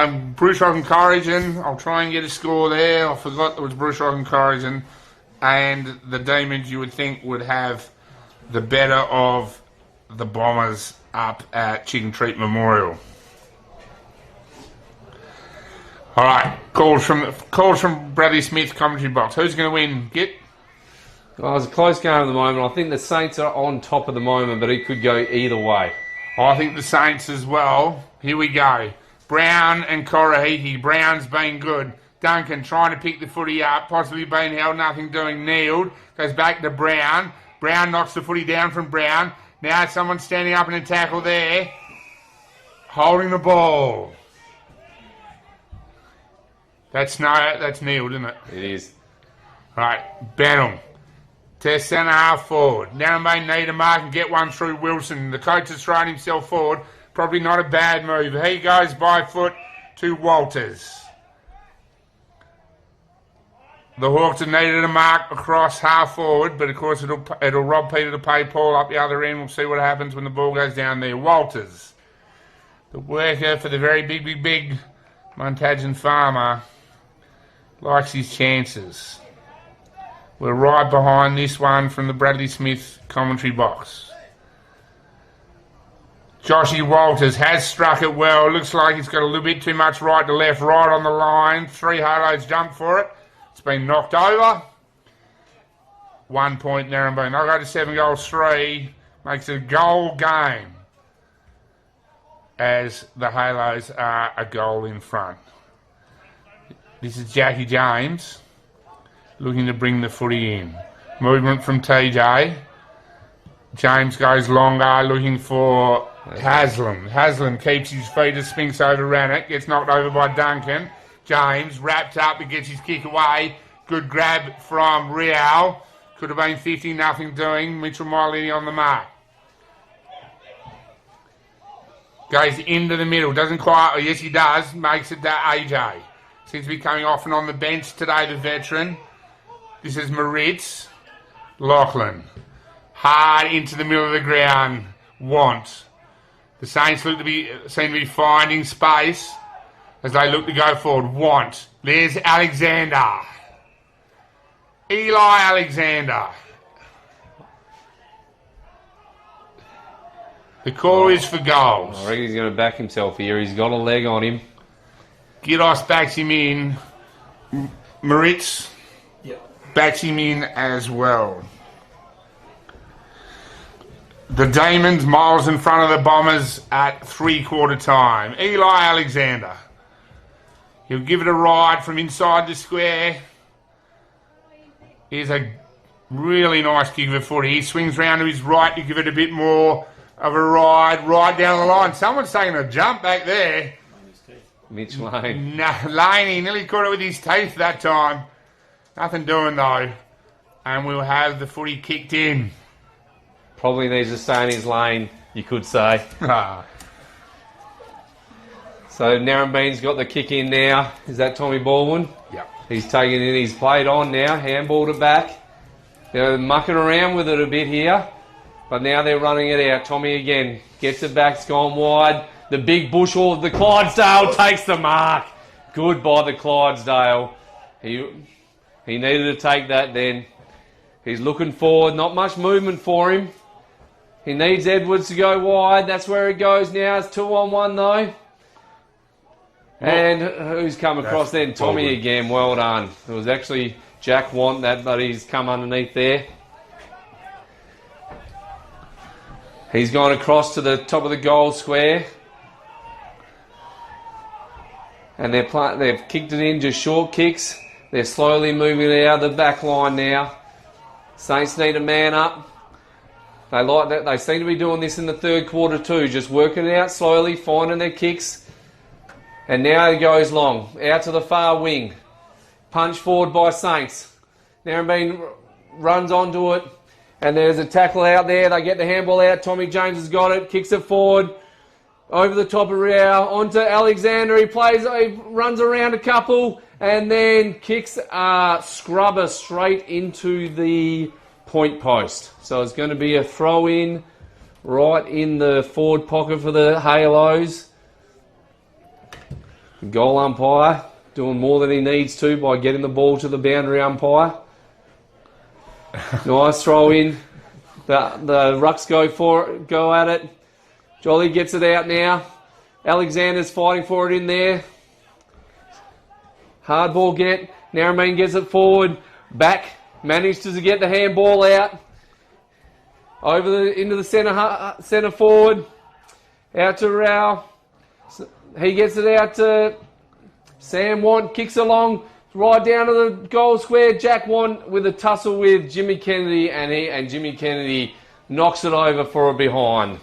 Bruce Rock and Corrigan, I'll try and get a score there. I forgot there was Bruce Rock and Corrigan. And the Demons, you would think, would have the better of the Bombers up at Chicken Treat Memorial. All right, calls from Bradley Smith commentary box. Who's going to win? Git? Well, it's a close game at the moment. I think the Saints are on top at the moment, but it could go either way. I think the Saints as well. Here we go. Brown and Korahiki. Brown's been good. Duncan trying to pick the footy up, possibly being held, nothing doing, kneeled. Goes back to Brown. Brown knocks the footy down from Brown. Now someone's standing up in a tackle there. Holding the ball. That's kneeled, isn't it? It is. Right, Benham. Test centre half forward. Narembeen need a mark and get one through Wilson. The coach has thrown himself forward. Probably not a bad move. He goes by foot to Walters. The Hawks have needed a mark across half forward, but of course it'll rob Peter to pay Paul up the other end. We'll see what happens when the ball goes down there. Walters, the worker for the very big Montagan farmer, likes his chances. We're right behind this one from the Bradley Smith commentary box. Joshy Walters has struck it well. Looks like he's got a little bit too much right to left, right on the line. 3 halos jump for it. It's been knocked over. 1 point Narembeen. I'll go to 7 goals 3. Makes it a goal game as the Halos are a goal in front. This is Jackie James looking to bring the footy in. Movement from TJ. James goes longer, looking for Haslam. Haslam keeps his feet as Spinks overran it. Gets knocked over by Duncan. James wrapped up and gets his kick away. Good grab from Real. Could have been 50, nothing doing. Mitchell Miley on the mark. Goes into the middle. Doesn't quite, yes he does. Makes it to AJ. Seems to be coming off and on the bench today, the veteran. This is Moritz. Lachlan. Hard into the middle of the ground. Want. The Saints seem to be finding space as they look to go forward. Want. There's Alexander. Eli Alexander. The call is for goals. I reckon he's going to back himself here. He's got a leg on him. Gidos backs him in. Moritz backs him in as well. The Demons miles in front of the Bombers at 3/4 time. Eli Alexander. He'll give it a ride from inside the square. Here's a really nice kick of a footy. He swings round to his right to give it a bit more of a ride, right down the line. Someone's taking a jump back there. Mitch Lane. No, Lane, he nearly caught it with his teeth that time. Nothing doing though. And we'll have the footy kicked in. Probably needs to stay in his lane, you could say. So Narembeen's got the kick in now. Is that Tommy Baldwin? Yep. He's taking it, he's played on now, handballed it back. They're mucking around with it a bit here, but now they're running it out. Tommy again gets it back, it's gone wide. The big bushel of the Clydesdale takes the mark. Good by the Clydesdale. He needed to take that then. He's looking forward, not much movement for him. He needs Edwards to go wide. That's where it goes now. It's 2-on-1 though. And who's come across then? Tommy again. Well done. It was actually Jack Want that, but he's come underneath there. He's gone across to the top of the goal square. And they've kicked it in, just short kicks. They're slowly moving it out of the back line now. Saints need a man up. They like that. They seem to be doing this in the 3rd quarter too, just working it out slowly, finding their kicks. And now it goes long, out to the far wing. Punch forward by Saints. Narembeen runs onto it, and there's a tackle out there. They get the handball out. Tommy James has got it, kicks it forward. Over the top of Riau, onto Alexander. He runs around a couple, and then kicks a scrubber straight into the point post. So it's going to be a throw in right in the forward pocket for the Halos. Goal umpire doing more than he needs to by getting the ball to the boundary umpire. Nice throw in. The rucks go at it. Jolly gets it out now. Alexander's fighting for it in there. Hard ball get. Narembeen gets it forward. Back. Manages to get the handball out. Into the centre forward. Out to Rao. He gets it out to Sam Want. Kicks along. Right down to the goal square. Jack Want with a tussle with Jimmy Kennedy. And Jimmy Kennedy knocks it over for a behind.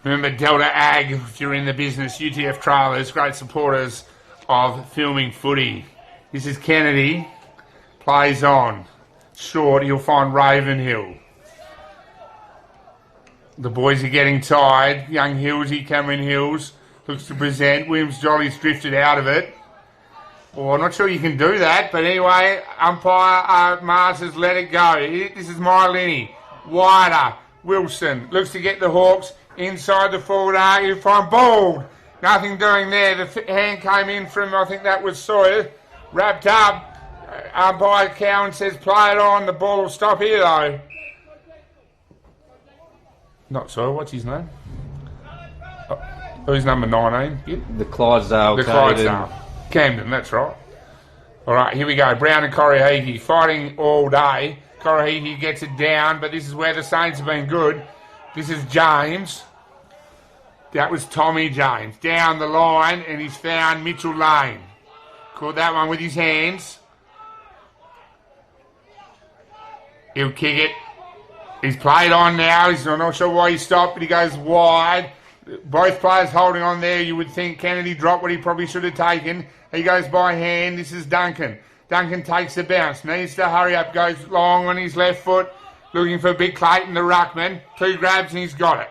Remember Delta Ag, if you're in the business, UTF trailers, great supporters of filming footy. This is Kennedy, plays on. Short, he'll find Ravenhill. The boys are getting tired. Young Hillsy, Cameron Hills, looks to present. Williams Jolly's drifted out of it. Well, I'm not sure you can do that, but anyway, umpire Mars has let it go. This is Mylini. Wider. Wilson looks to get the Hawks. Inside the forward arc, you find Bald. Nothing doing there. The hand came in from, I think that was Sawyer. Wrapped up. Umpire Cowan says play it on. The ball will stop here though. Not Sawyer, what's his name? Oh, who's number 19? The Clydesdale. The Clydesdale. Camden, that's right. All right, here we go. Brown and Corrihiki fighting all day. Corrihiki gets it down, but this is where the Saints have been good. This is James. That was Tommy James. Down the line, and he's found Mitchell Lane. Caught that one with his hands. He'll kick it. He's played on now. I'm not sure why he stopped, but he goes wide. Both players holding on there. You would think Kennedy dropped what he probably should have taken. He goes by hand. This is Duncan. Duncan takes the bounce. Needs to hurry up. Goes long on his left foot. Looking for Big Clayton, the ruckman. 2 grabs and he's got it.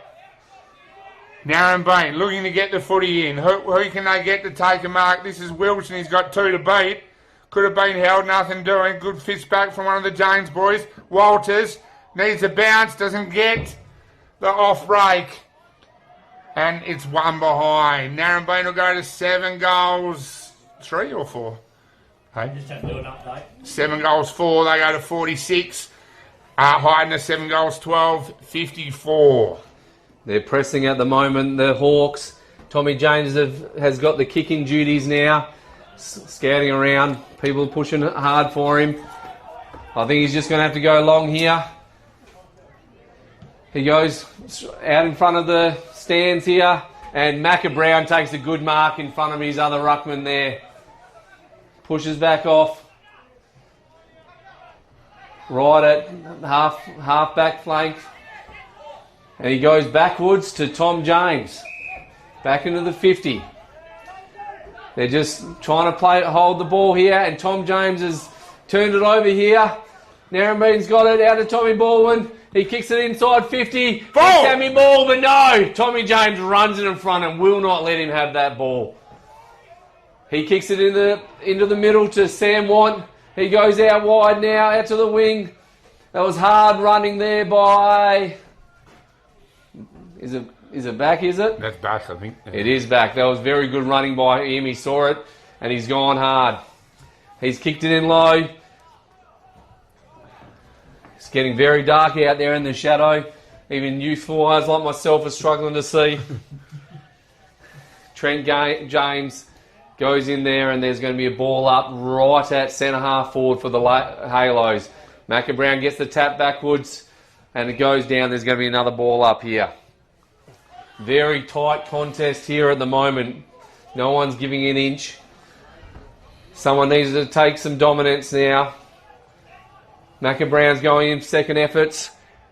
Narembeen looking to get the footy in. Who can they get to take a mark? This is Wilson. He's got 2 to beat. Could have been held, nothing doing. Good fist back from one of the James boys. Walters needs a bounce, doesn't get the off break. And it's 1 behind. Narembeen will go to 7 goals. 3 or 4? Hey? Just have to do an update. 7 goals, 4. They go to 46. Hyden 7 goals, 12, 54. They're pressing at the moment, the Hawks. Tommy James has got the kicking duties now. Scouting around. People pushing hard for him. I think he's just going to have to go long here. He goes out in front of the stands here. And Macca Brown takes a good mark in front of his other ruckman there. Pushes back off. Right at half back flank. And he goes backwards to Tom James. Back into the 50. They're just trying to hold the ball here, and Tom James has turned it over here. Narembeen's got it out to Tommy Baldwin. He kicks it inside 50. Ball! Sammy Baldwin, no! Tommy James runs it in front and will not let him have that ball. He kicks it into the middle to Sam Want. He goes out wide now, out to the wing. That was hard running there by... Is it back, is it? That's back, I think. Yeah. It is back. That was very good running by him. He saw it, and he's gone hard. He's kicked it in low. It's getting very dark out there in the shadow. Even youthful eyes like myself are struggling to see. Trent James goes in there, and there's going to be a ball up right at centre half forward for the Halos. Macca Brown gets the tap backwards, and it goes down. There's going to be another ball up here. Very tight contest here at the moment. No one's giving an inch. Someone needs to take some dominance now. Macca Brown's going in second efforts.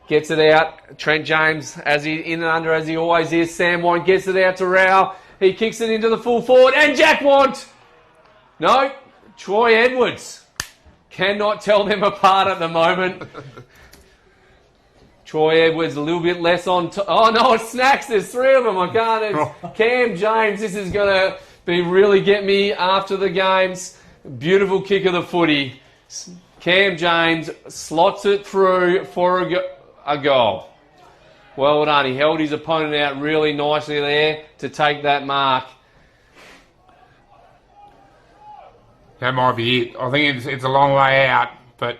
Gets it out. Trent James, as he in and under as he always is. Sam Want gets it out to Rao. He kicks it into the full forward. And Jack Want! No, Troy Edwards. Cannot tell them apart at the moment. Troy Edwards a little bit less on... Oh, no, it's Snacks. There's 3 of them. I can't... It's Cam James. This is going to be really get me after the games. Beautiful kick of the footy. Cam James slots it through for a goal. Well done. He held his opponent out really nicely there to take that mark. That might be it. I think it's a long way out, but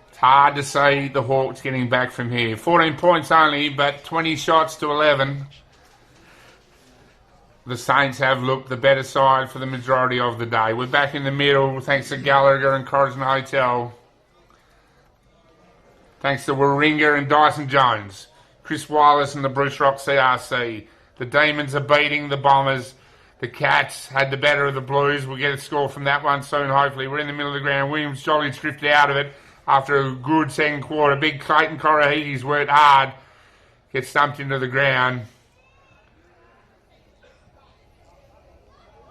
it's hard to see the Hawks getting back from here. 14 points only, but 20 shots to 11. The Saints have looked the better side for the majority of the day. We're back in the middle thanks to Gallagher and Coriston Hotel. Thanks to Warringah and Dyson Jones. Chris Wireless and the Bruce Rock CRC. The Demons are beating the Bombers. The Cats had the better of the Blues. We'll get a score from that one soon, hopefully. We're in the middle of the ground. Williams Jolly drifted out of it after a good second quarter. Big Clayton Corahiti's worked hard. Gets stumped into the ground.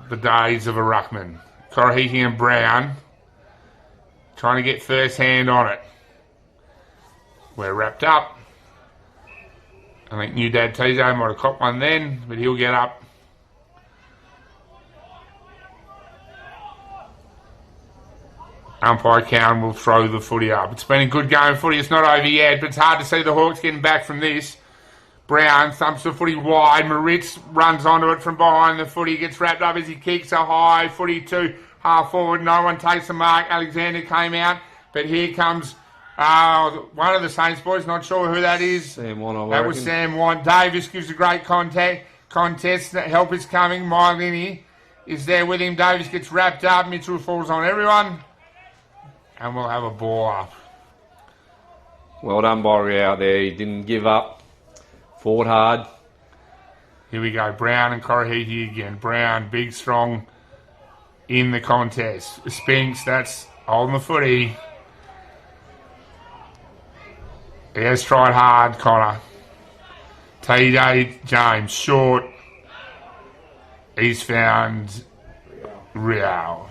The days of a ruckman. Corahiti and Brown trying to get first hand on it. We're wrapped up. I think new dad TJ might have caught one then, but he'll get up. Umpire Cowan will throw the footy up. It's been a good game of footy. It's not over yet, but it's hard to see the Hawks getting back from this. Brown thumps the footy wide. Moritz runs onto it from behind the footy. Gets wrapped up as he kicks a high footy to half forward. No one takes the mark. Alexander came out, but here comes one of the Saints boys. Not sure who that is. Sam Wan, that was Sam Wan. Davis gives a great contest. Help is coming. Mylini is there with him. Davis gets wrapped up. Mitchell falls on everyone. And we'll have a ball up. Well done by Riau there. He didn't give up. Fought hard. Here we go. Brown and Corahiti again. Brown, big, strong in the contest. Spinks, that's holding the footy. He has tried hard, Connor. TJ James, short. He's found Riau.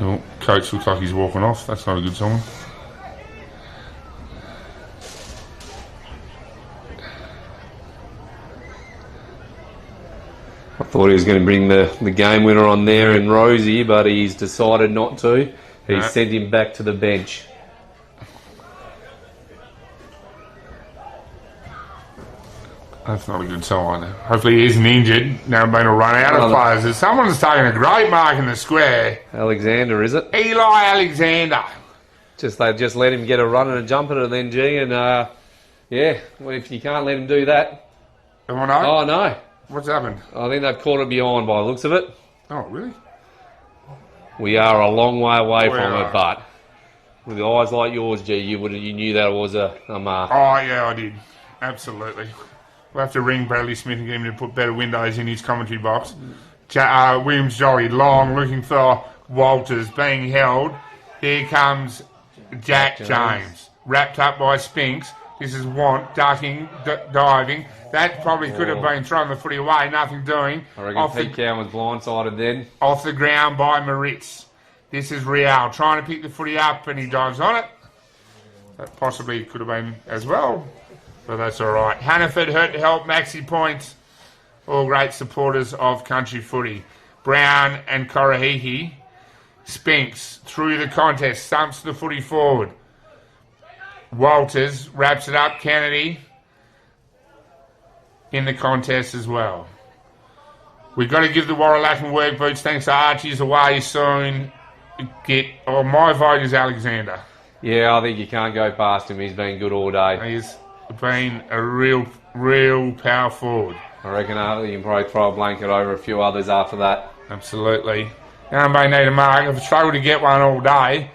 Oh, coach looks like he's walking off. That's not a good sign. I thought he was going to bring the game winner on there in Rosie, but he's decided not to. He sent him back to the bench. That's not a good sign. Hopefully he isn't injured. Narembeen will run out of players. Someone's taking a great mark in the square. Alexander, is it? Eli Alexander. They just let him get a run and a jump at it then, G, and yeah, well, if you can't let him do that. Oh, no? Oh, no. What's happened? I think they've caught it behind by the looks of it. Oh, really? We are a long way away from it, but with eyes like yours, G, you knew that it was a mark. Oh, yeah, I did. Absolutely. We'll have to ring Bradley Smith and get him to put better windows in his commentary box. Williams Jolly, long, looking for Walters, being held. Here comes Jack James, wrapped up by Spinks. This is Want, ducking, diving. That probably could have been throwing the footy away, nothing doing. I reckon Pete Cowan was blindsided then. Off the ground by Moritz. This is Riau trying to pick the footy up and he dives on it. That possibly could have been as well. But that's all right. Hannaford hurt to help, Maxi points. All great supporters of country footy. Brown and Corahiti. Spinks through the contest, stumps the footy forward. Walters wraps it up. Kennedy in the contest as well. We've got to give the Warralakan work boots. Thanks to Archie's away soon. My vote is Alexander. Yeah, I think you can't go past him. He's been good all day. He's been a real power forward. I reckon you can probably throw a blanket over a few others after that. Absolutely. Narembeen need a mark. I've struggled to get one all day.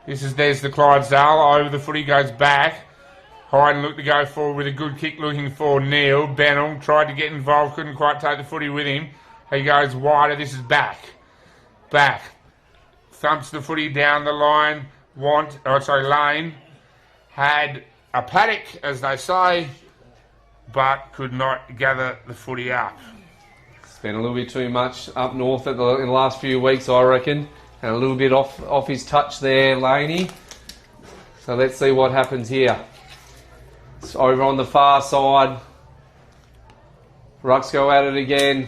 There's the Clydesdale. Over the footy goes back. Hyden looked to go forward with a good kick looking for Neil. Bennell tried to get involved, couldn't quite take the footy with him. He goes wider. This is back. Thumps the footy down the line. Lane had a paddock, as they say, but could not gather the footy up. Spent a little bit too much up north in the last few weeks, I reckon. And a little bit off his touch there, Laney. So let's see what happens here. It's over on the far side. Rucks go at it again.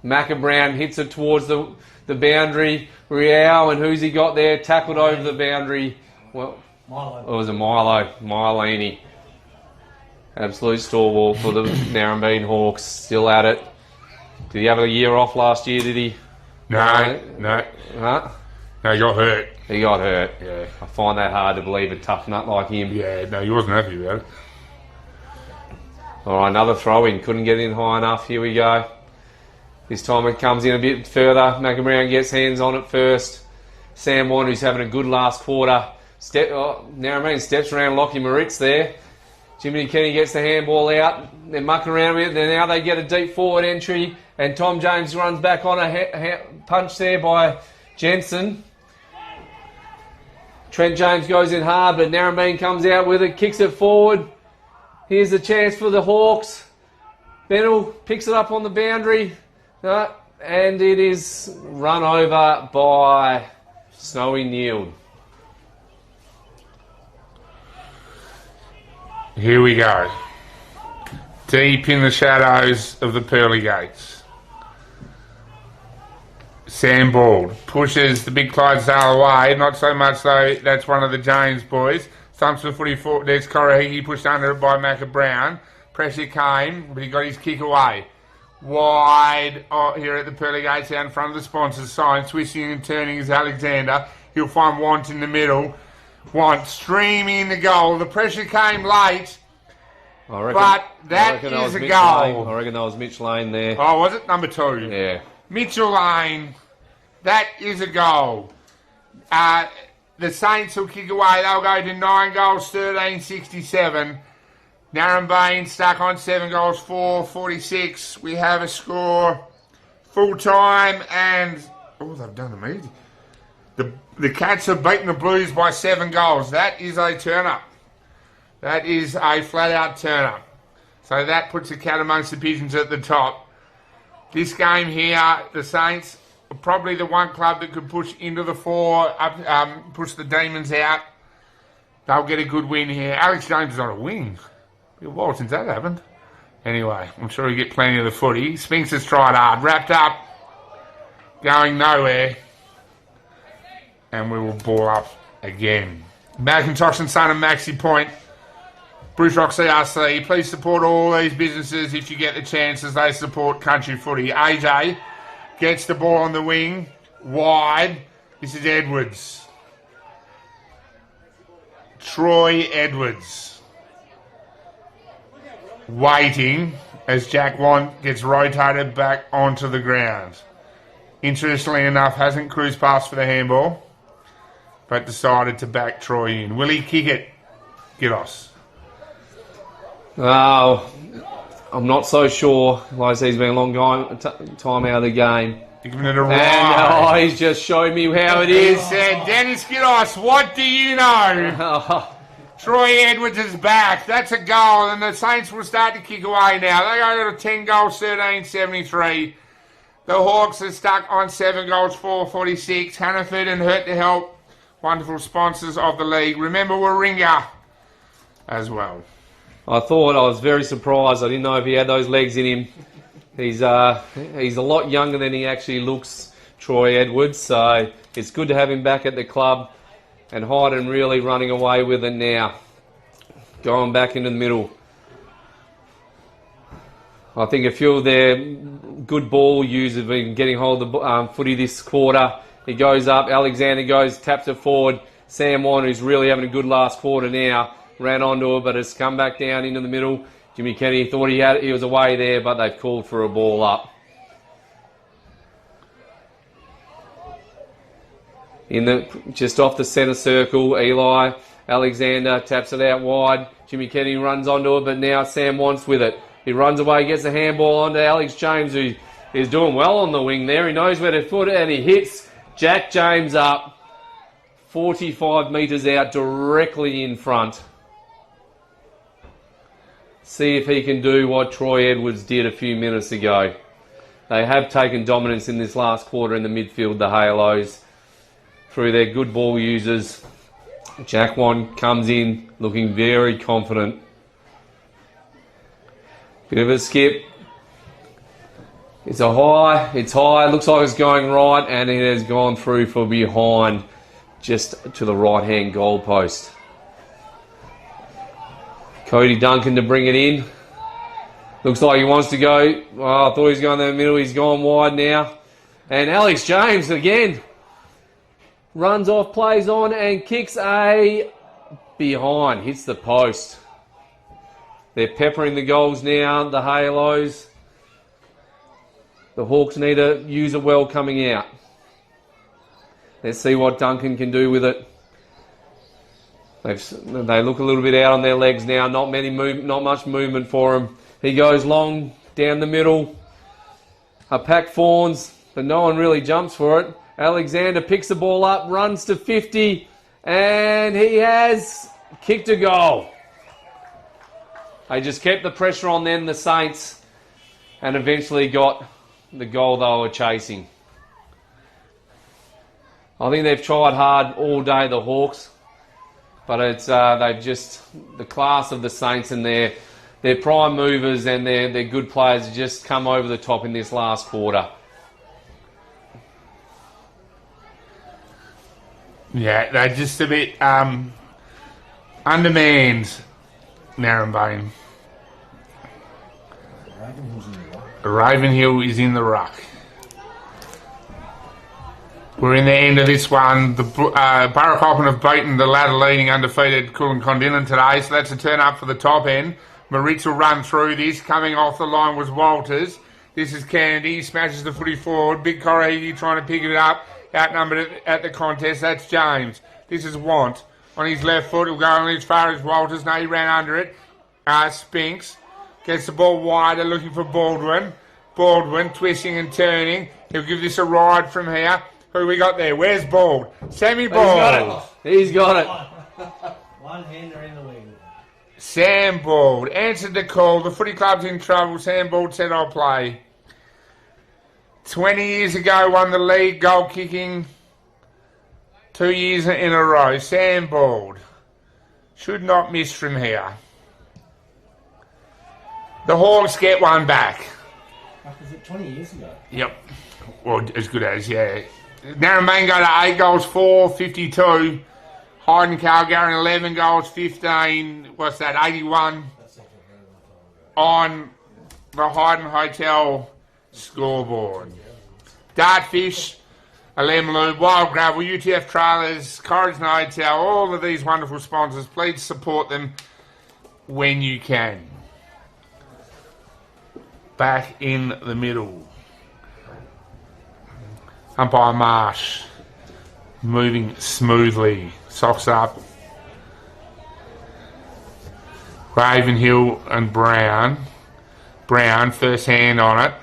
Macabrown hits it towards the boundary. Riau, and who's he got there? Tackled over the boundary. Well, Milo. It was a Milini. Absolute stalwart for the Narembeen Hawks. Still at it. Did he have a year off last year, did he? No. Huh? No, he got hurt. He got hurt. Yeah. I find that hard to believe, a tough nut like him. Yeah, no, he wasn't happy about it. All right, another throw-in. Couldn't get in high enough. Here we go. This time it comes in a bit further. Macabrown gets hands on it first. Sam Wan, who's having a good last quarter. Narembeen steps around Lockie Moritz there. Jimmy Kenny gets the handball out. They muck around with it. Then now they get a deep forward entry. And Tom James runs back on a punch there by Jensen. Trent James goes in hard, but Narembeen comes out with it, kicks it forward. Here's the chance for the Hawks. Bennell picks it up on the boundary. And it is run over by Snowy Neild. Here we go. Deep in the shadows of the pearly gates. Sam Bald pushes the big Clydesdale away. Not so much though, that's one of the James boys. Stumps the footy forward. There's Corahigi pushed under it by Macabrown. Pressure came, but he got his kick away. Wide here at the pearly gates out in front of the sponsors sign. Twisting and turning is Alexander. He'll find Want in the middle. Want streaming the goal. The pressure came late. But that is a goal. I reckon that was Mitch Lane there. Oh, was it? Number 2. Yeah. Mitchell Lane. That is a goal. The Saints will kick away. They'll go to 9 goals, 13-67. Narembeen stuck on 7 goals, 4-46. We have a score full time and... Oh, they've done them easy. The Cats have beaten the Blues by 7 goals. That is a turn-up. That is a flat-out turn-up. So that puts the Cat amongst the Pigeons at the top. This game here, the Saints are probably the one club that could push into the 4, push the Demons out. They'll get a good win here. Alex James is on a wing. Been a while since that happened. Anyway, I'm sure he'll get plenty of the footy. Spinks has tried hard. Wrapped up. Going nowhere. And we will ball up again. Macintosh and Son and Maxi Point. Bruce Rock CRC. Please support all these businesses if you get the chance as they support country footy. AJ gets the ball on the wing. Wide. This is Edwards. Troy Edwards. Waiting as Jack Want gets rotated back onto the ground. Interestingly enough, hasn't cruised past for the handball, but decided to back Troy in. Will he kick it? Giddos. Oh, I'm not so sure. Like I said, he's been a long time out of the game. Giving it a and he's just showed me how it is. He said, Dennis Giddos, what do you know? Troy Edwards is back. That's a goal, and the Saints will start to kick away now. They go to 10 goals, 13-73. The Hawks are stuck on 7 goals, 4-46. Hannaford and Hurt to Help, wonderful sponsors of the league. Remember Warringah as well. I was very surprised. I didn't know if he had those legs in him. He's a lot younger than he actually looks, Troy Edwards. So it's good to have him back at the club. And Hyden really running away with it now. Going back into the middle. I think a few of their good ball users have been getting hold of the footy this quarter. He goes up, Alexander goes, taps it forward. Sam Wan, who's really having a good last quarter now, ran onto it, but has come back down into the middle. Jimmy Kenny thought he was away there, but they've called for a ball up. Just off the centre circle, Eli Alexander taps it out wide. Jimmy Kenny runs onto it, but now Sam Want's with it. He runs away, gets the handball onto Alex James, who is doing well on the wing there. He knows where to put it, and he hits Jack James up 45 metres out, directly in front. See if he can do what Troy Edwards did a few minutes ago. They have taken dominance in this last quarter in the midfield, the Halos, through their good ball users. Jack Wan comes in looking very confident. Bit of a skip. It's high, looks like it's going right, and it has gone through for behind, just to the right-hand goal post. Cody Duncan to bring it in. Looks like he wants to go. Oh, I thought he was going in the middle. He's gone wide now. And Alex James again runs off, plays on, and kicks a behind. Hits the post. They're peppering the goals now, the Halos. The Hawks need to use it well coming out. Let's see what Duncan can do with it. They look a little bit out on their legs now. Not much movement for him. He goes long down the middle. A pack fawns, but no one really jumps for it. Alexander picks the ball up, runs to 50, and he has kicked a goal. They just kept the pressure on them, the Saints, and eventually got the goal they were chasing. I think they've tried hard all day, the Hawks, but it's they've just, the class of the Saints and their prime movers and their good players have just come over the top in this last quarter. Yeah, they're just a bit undermanned, Narembeen. Ravenhill is in the ruck. We're in the end of this one. The Burracoppin have beaten the ladder leading undefeated Coolancondilan today, so that's a turn up for the top end. Maritz will run through this. Coming off the line was Walters. This is Kennedy. Smashes the footy forward. Big Corrigi trying to pick it up. Outnumbered at the contest. That's James. This is Want. On his left foot, he'll go only as far as Walters. No, he ran under it. Spinks. Gets the ball wider, looking for Baldwin. Baldwin twisting and turning. He'll give this a ride from here. Who we got there? Where's Bald? Sammy Bald. He's got it. One hander in the wing. Sam Bald answered the call. The footy club's in trouble. Sam Bald said, I'll play. 20 years ago, won the league goal kicking 2 years in a row. Sam Bald should not miss from here. The Hawks get one back. Was it 20 years ago? Yep. Well, as good as, yeah. Narembeen go to 8 goals, 4, 52. Hyden Kalgarin, 11 goals, 15. What's that, 81? On the Hyden Hotel scoreboard. Dartfish, Alemlu, Wild Gravel, UTF Trailers, Corridon Hotel, all of these wonderful sponsors. Please support them when you can. Back in the middle. Umpire Marsh moving smoothly. Socks up. Ravenhill and Brown. Brown, first hand on it.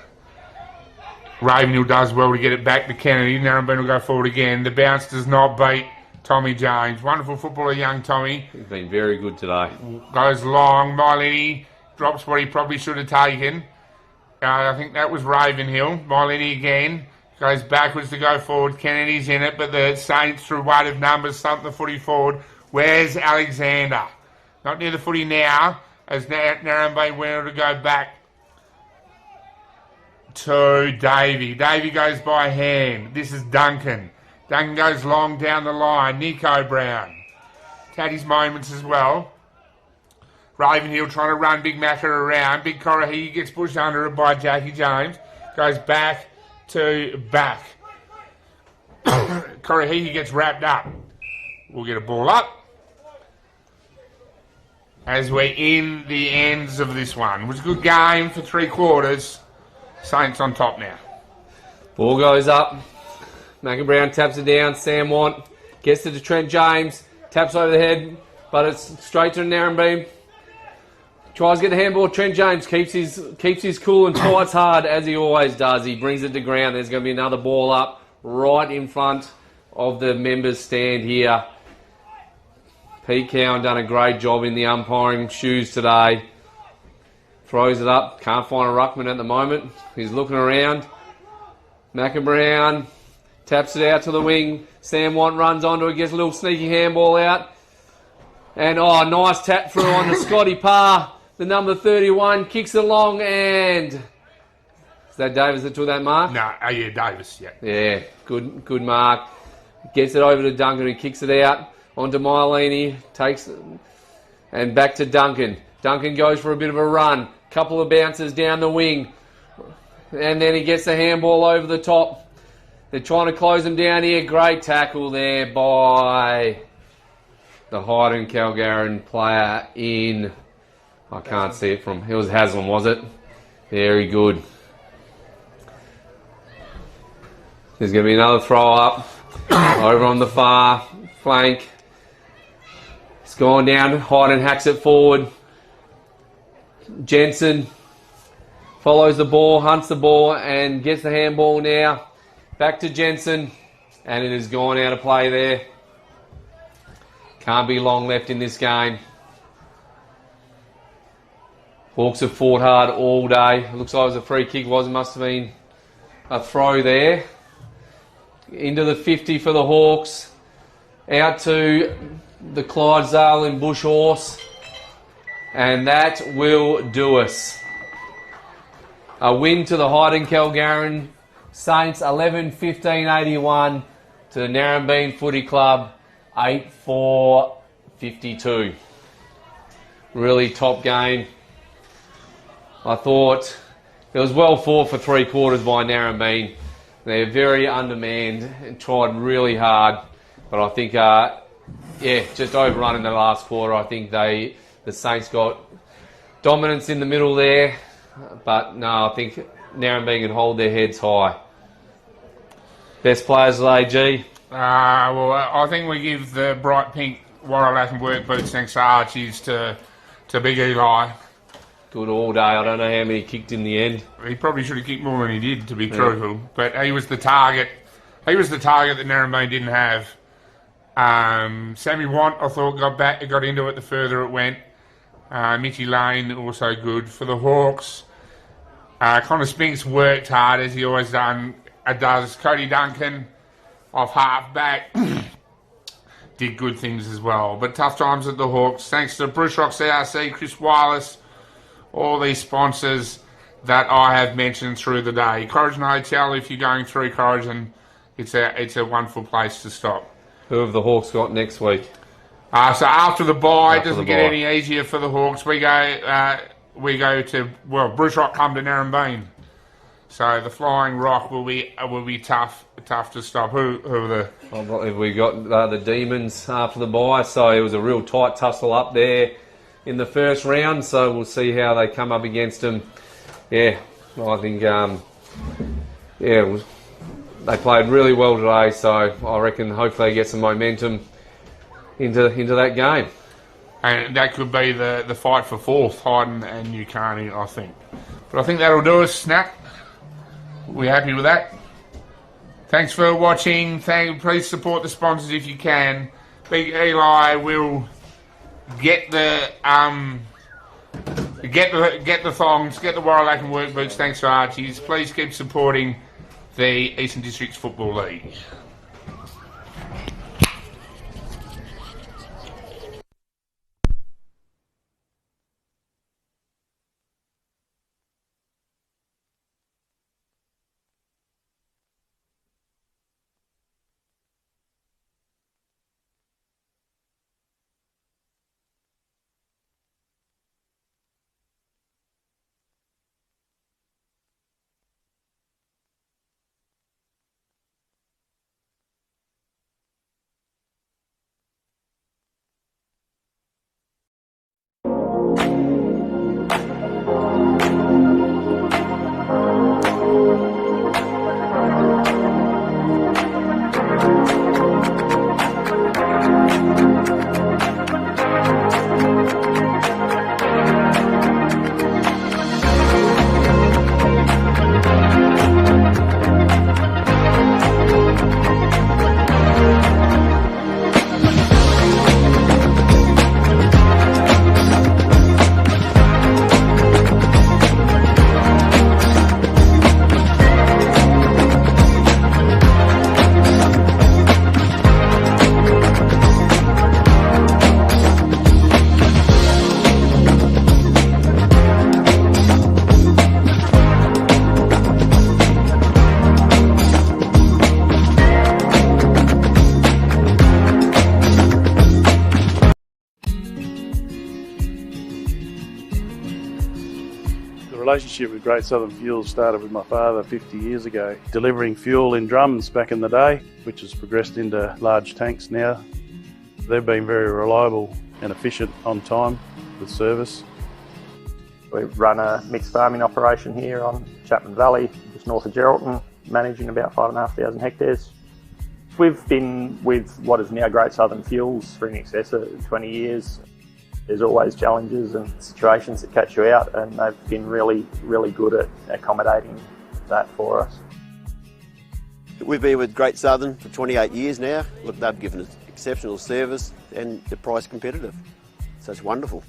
Ravenhill does well to get it back to Kennedy. Narembeen will go forward again. The bounce does not beat Tommy James. Wonderful footballer, young Tommy. He's been very good today. Goes long. Mileni drops what he probably should have taken. I think that was Ravenhill. Mileni again. Goes backwards to go forward. Kennedy's in it, but the Saints, through weight of numbers, thump the footy forward. Where's Alexander? Not near the footy now, as Narembeen went to go back to Davey. Davey goes by hand. This is Duncan. Duncan goes long down the line. Nico Brown. Had his moments as well. Ravenhill trying to run Big Macca around. Big Corrahee gets pushed under it by Jackie James. Goes back to back. Corrahee gets wrapped up. We'll get a ball up. As we're in the ends of this one. It was a good game for 3 quarters. Saints on top now. Ball goes up. Macca Brown taps it down. Sam Want gets it to Trent James. Taps over the head, but it's straight to Narembeen. Tries to get the handball. Trent James keeps his cool and fights hard as he always does. He brings it to ground. There's going to be another ball up right in front of the members' stand here. Pete Cowan done a great job in the umpiring shoes today. Throws it up. Can't find a ruckman at the moment. He's looking around. Macca Brown taps it out to the wing. Sam Want runs onto it. Gets a little sneaky handball out. And, nice tap through on to Scotty Parr. The number 31 kicks it along, and is that Davis that took that mark? No, yeah, Davis, yeah. Yeah, good mark. Gets it over to Duncan, who kicks it out onto Mileni, takes it, and back to Duncan. Duncan goes for a bit of a run. Couple of bounces down the wing. And then he gets the handball over the top. They're trying to close him down here. Great tackle there by the Hyden Kalgarin player in... I can't see it from... It was Haslam, was it? Very good. There's going to be another throw up. Over on the far flank. It's gone down. Hyden hacks it forward. Jensen follows the ball, hunts the ball, and gets the handball now. Back to Jensen, and it has gone out of play there. Can't be long left in this game. Hawks have fought hard all day. Looks like it was a free kick, must have been a throw there. Into the 50 for the Hawks. Out to the Clydesdale and Bush Horse. And that will do us. A win to the Hyden Kalgarin Saints, 11-15-81 to the Narembeen Footy Club, 8-4-52. Really top game. I thought it was well fought for 3 quarters by Narembeen. They're very undermanned and tried really hard. But I think, just overrun in the last quarter. I think the Saints got dominance in the middle there. But no, I think Narembeen can hold their heads high. Best players of AG? I think we give the bright pink Warrelak and work boots thanks to Archie's to Big Eli. Good all day. I don't know how many he kicked in the end. He probably should have kicked more than he did, to be truthful. But he was the target. He was the target that Narembeen didn't have. Sammy Want, I thought, got into it the further it went. Mitchy Lane, also good. For the Hawks, Connor Spinks worked hard, as he always does. Cody Duncan, off half-back, did good things as well. But tough times at the Hawks. Thanks to Bruce Rock CRC, Chris Wireless, all these sponsors that I have mentioned through the day. Corrigan Hotel, if you're going through Corrigan, it's a wonderful place to stop. Who have the Hawks got next week? So after the bye, it doesn't get any easier for the Hawks. We go to Bruce Rock come to Narembeen. So the Flying Rock will be tough to stop. Who are the? We got the Demons after the bye, so it was a real tight tussle up there in the first round. So we'll see how they come up against them. Yeah, I think they played really well today. So I reckon hopefully they get some momentum into that game. And that could be the fight for fourth, Hyden and Newcarney, I think. But I think that'll do us, Snap. We're happy with that. Thanks for watching. Please support the sponsors if you can. Big Eli will get the thongs, get the Warrelak and work boots. Thanks for Archie's. Please keep supporting the Eastern Districts Football League. relationship with Great Southern Fuels started with my father 50 years ago, delivering fuel in drums back in the day, which has progressed into large tanks now. They've been very reliable and efficient on time with service. We run a mixed farming operation here on Chapman Valley, just north of Geraldton, managing about 5,500 hectares. We've been with what is now Great Southern Fuels for in excess of 20 years. There's always challenges and situations that catch you out, and they've been really, really good at accommodating that for us. We've been with Great Southern for 28 years now. Look, they've given us exceptional service and the price competitive. So it's wonderful.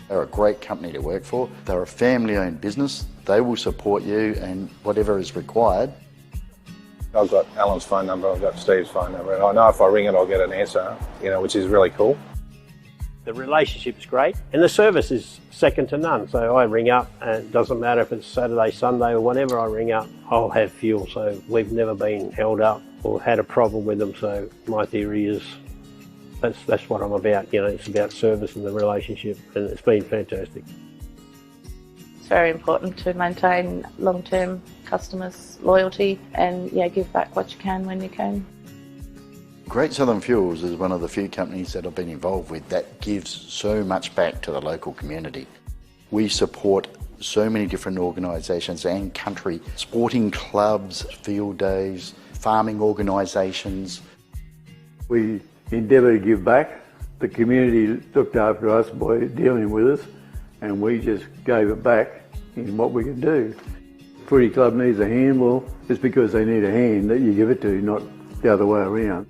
They're a great company to work for. They're a family-owned business. They will support you and whatever is required. I've got Alan's phone number, I've got Steve's phone number, and I know if I ring it I'll get an answer, which is really cool. The relationship's great and the service is second to none. So I ring up and it doesn't matter if it's Saturday, Sunday or whenever I ring up, I'll have fuel. So we've never been held up or had a problem with them. So my theory is that's what I'm about. It's about service and the relationship, and it's been fantastic. It's very important to maintain long-term customers' loyalty and give back what you can when you can. Great Southern Fuels is one of the few companies that I've been involved with that gives so much back to the local community. We support so many different organisations and country, sporting clubs, field days, farming organisations. We endeavour to give back. The community looked after us by dealing with us, and we just gave it back in what we could do. Footy club needs a hand, well, it's because they need a hand that you give it to, not the other way around.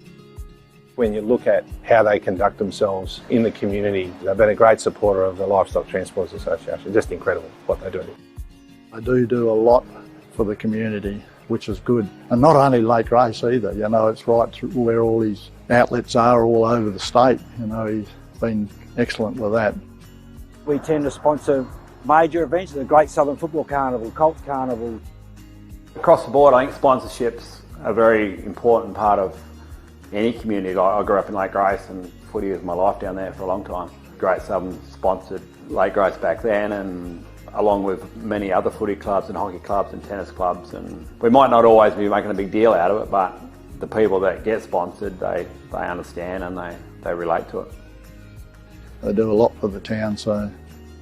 When you look at how they conduct themselves in the community, they've been a great supporter of the Livestock Transporters Association. Just incredible what they do. I do a lot for the community, which is good. And not only late race either, it's right through where all these outlets are all over the state. He's been excellent with that. We tend to sponsor major events, the Great Southern Football Carnival, Colt Carnival. Across the board, I think sponsorships are a very important part of any community. I grew up in Lake Grace and footy was my life down there for a long time. Great Southern sponsored Lake Grace back then, and along with many other footy clubs and hockey clubs and tennis clubs, and we might not always be making a big deal out of it, but the people that get sponsored, they understand and they relate to it. They do a lot for the town, so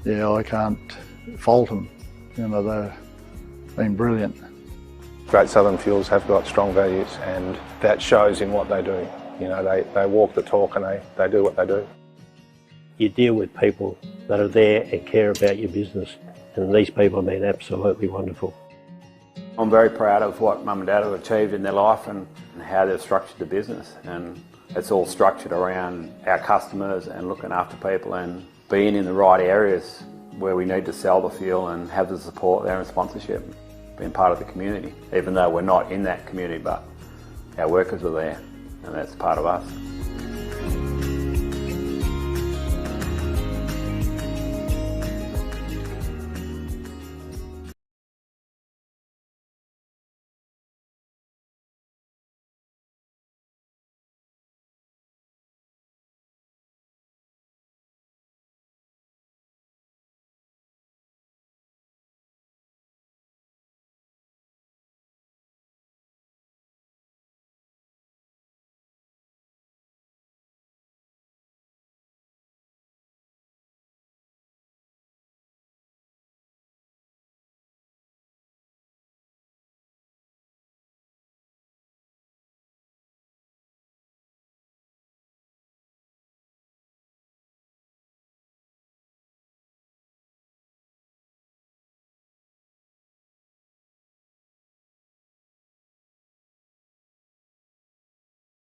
I can't fault them. They've been brilliant. Great Southern Fuels have got strong values, and that shows in what they do. They walk the talk and they do what they do. You deal with people that are there and care about your business, and these people have been absolutely wonderful. I'm very proud of what Mum and Dad have achieved in their life and how they've structured the business, and it's all structured around our customers and looking after people and being in the right areas where we need to sell the fuel and have the support there and sponsorship. Being part of the community, even though we're not in that community, but our workers are there and that's part of us.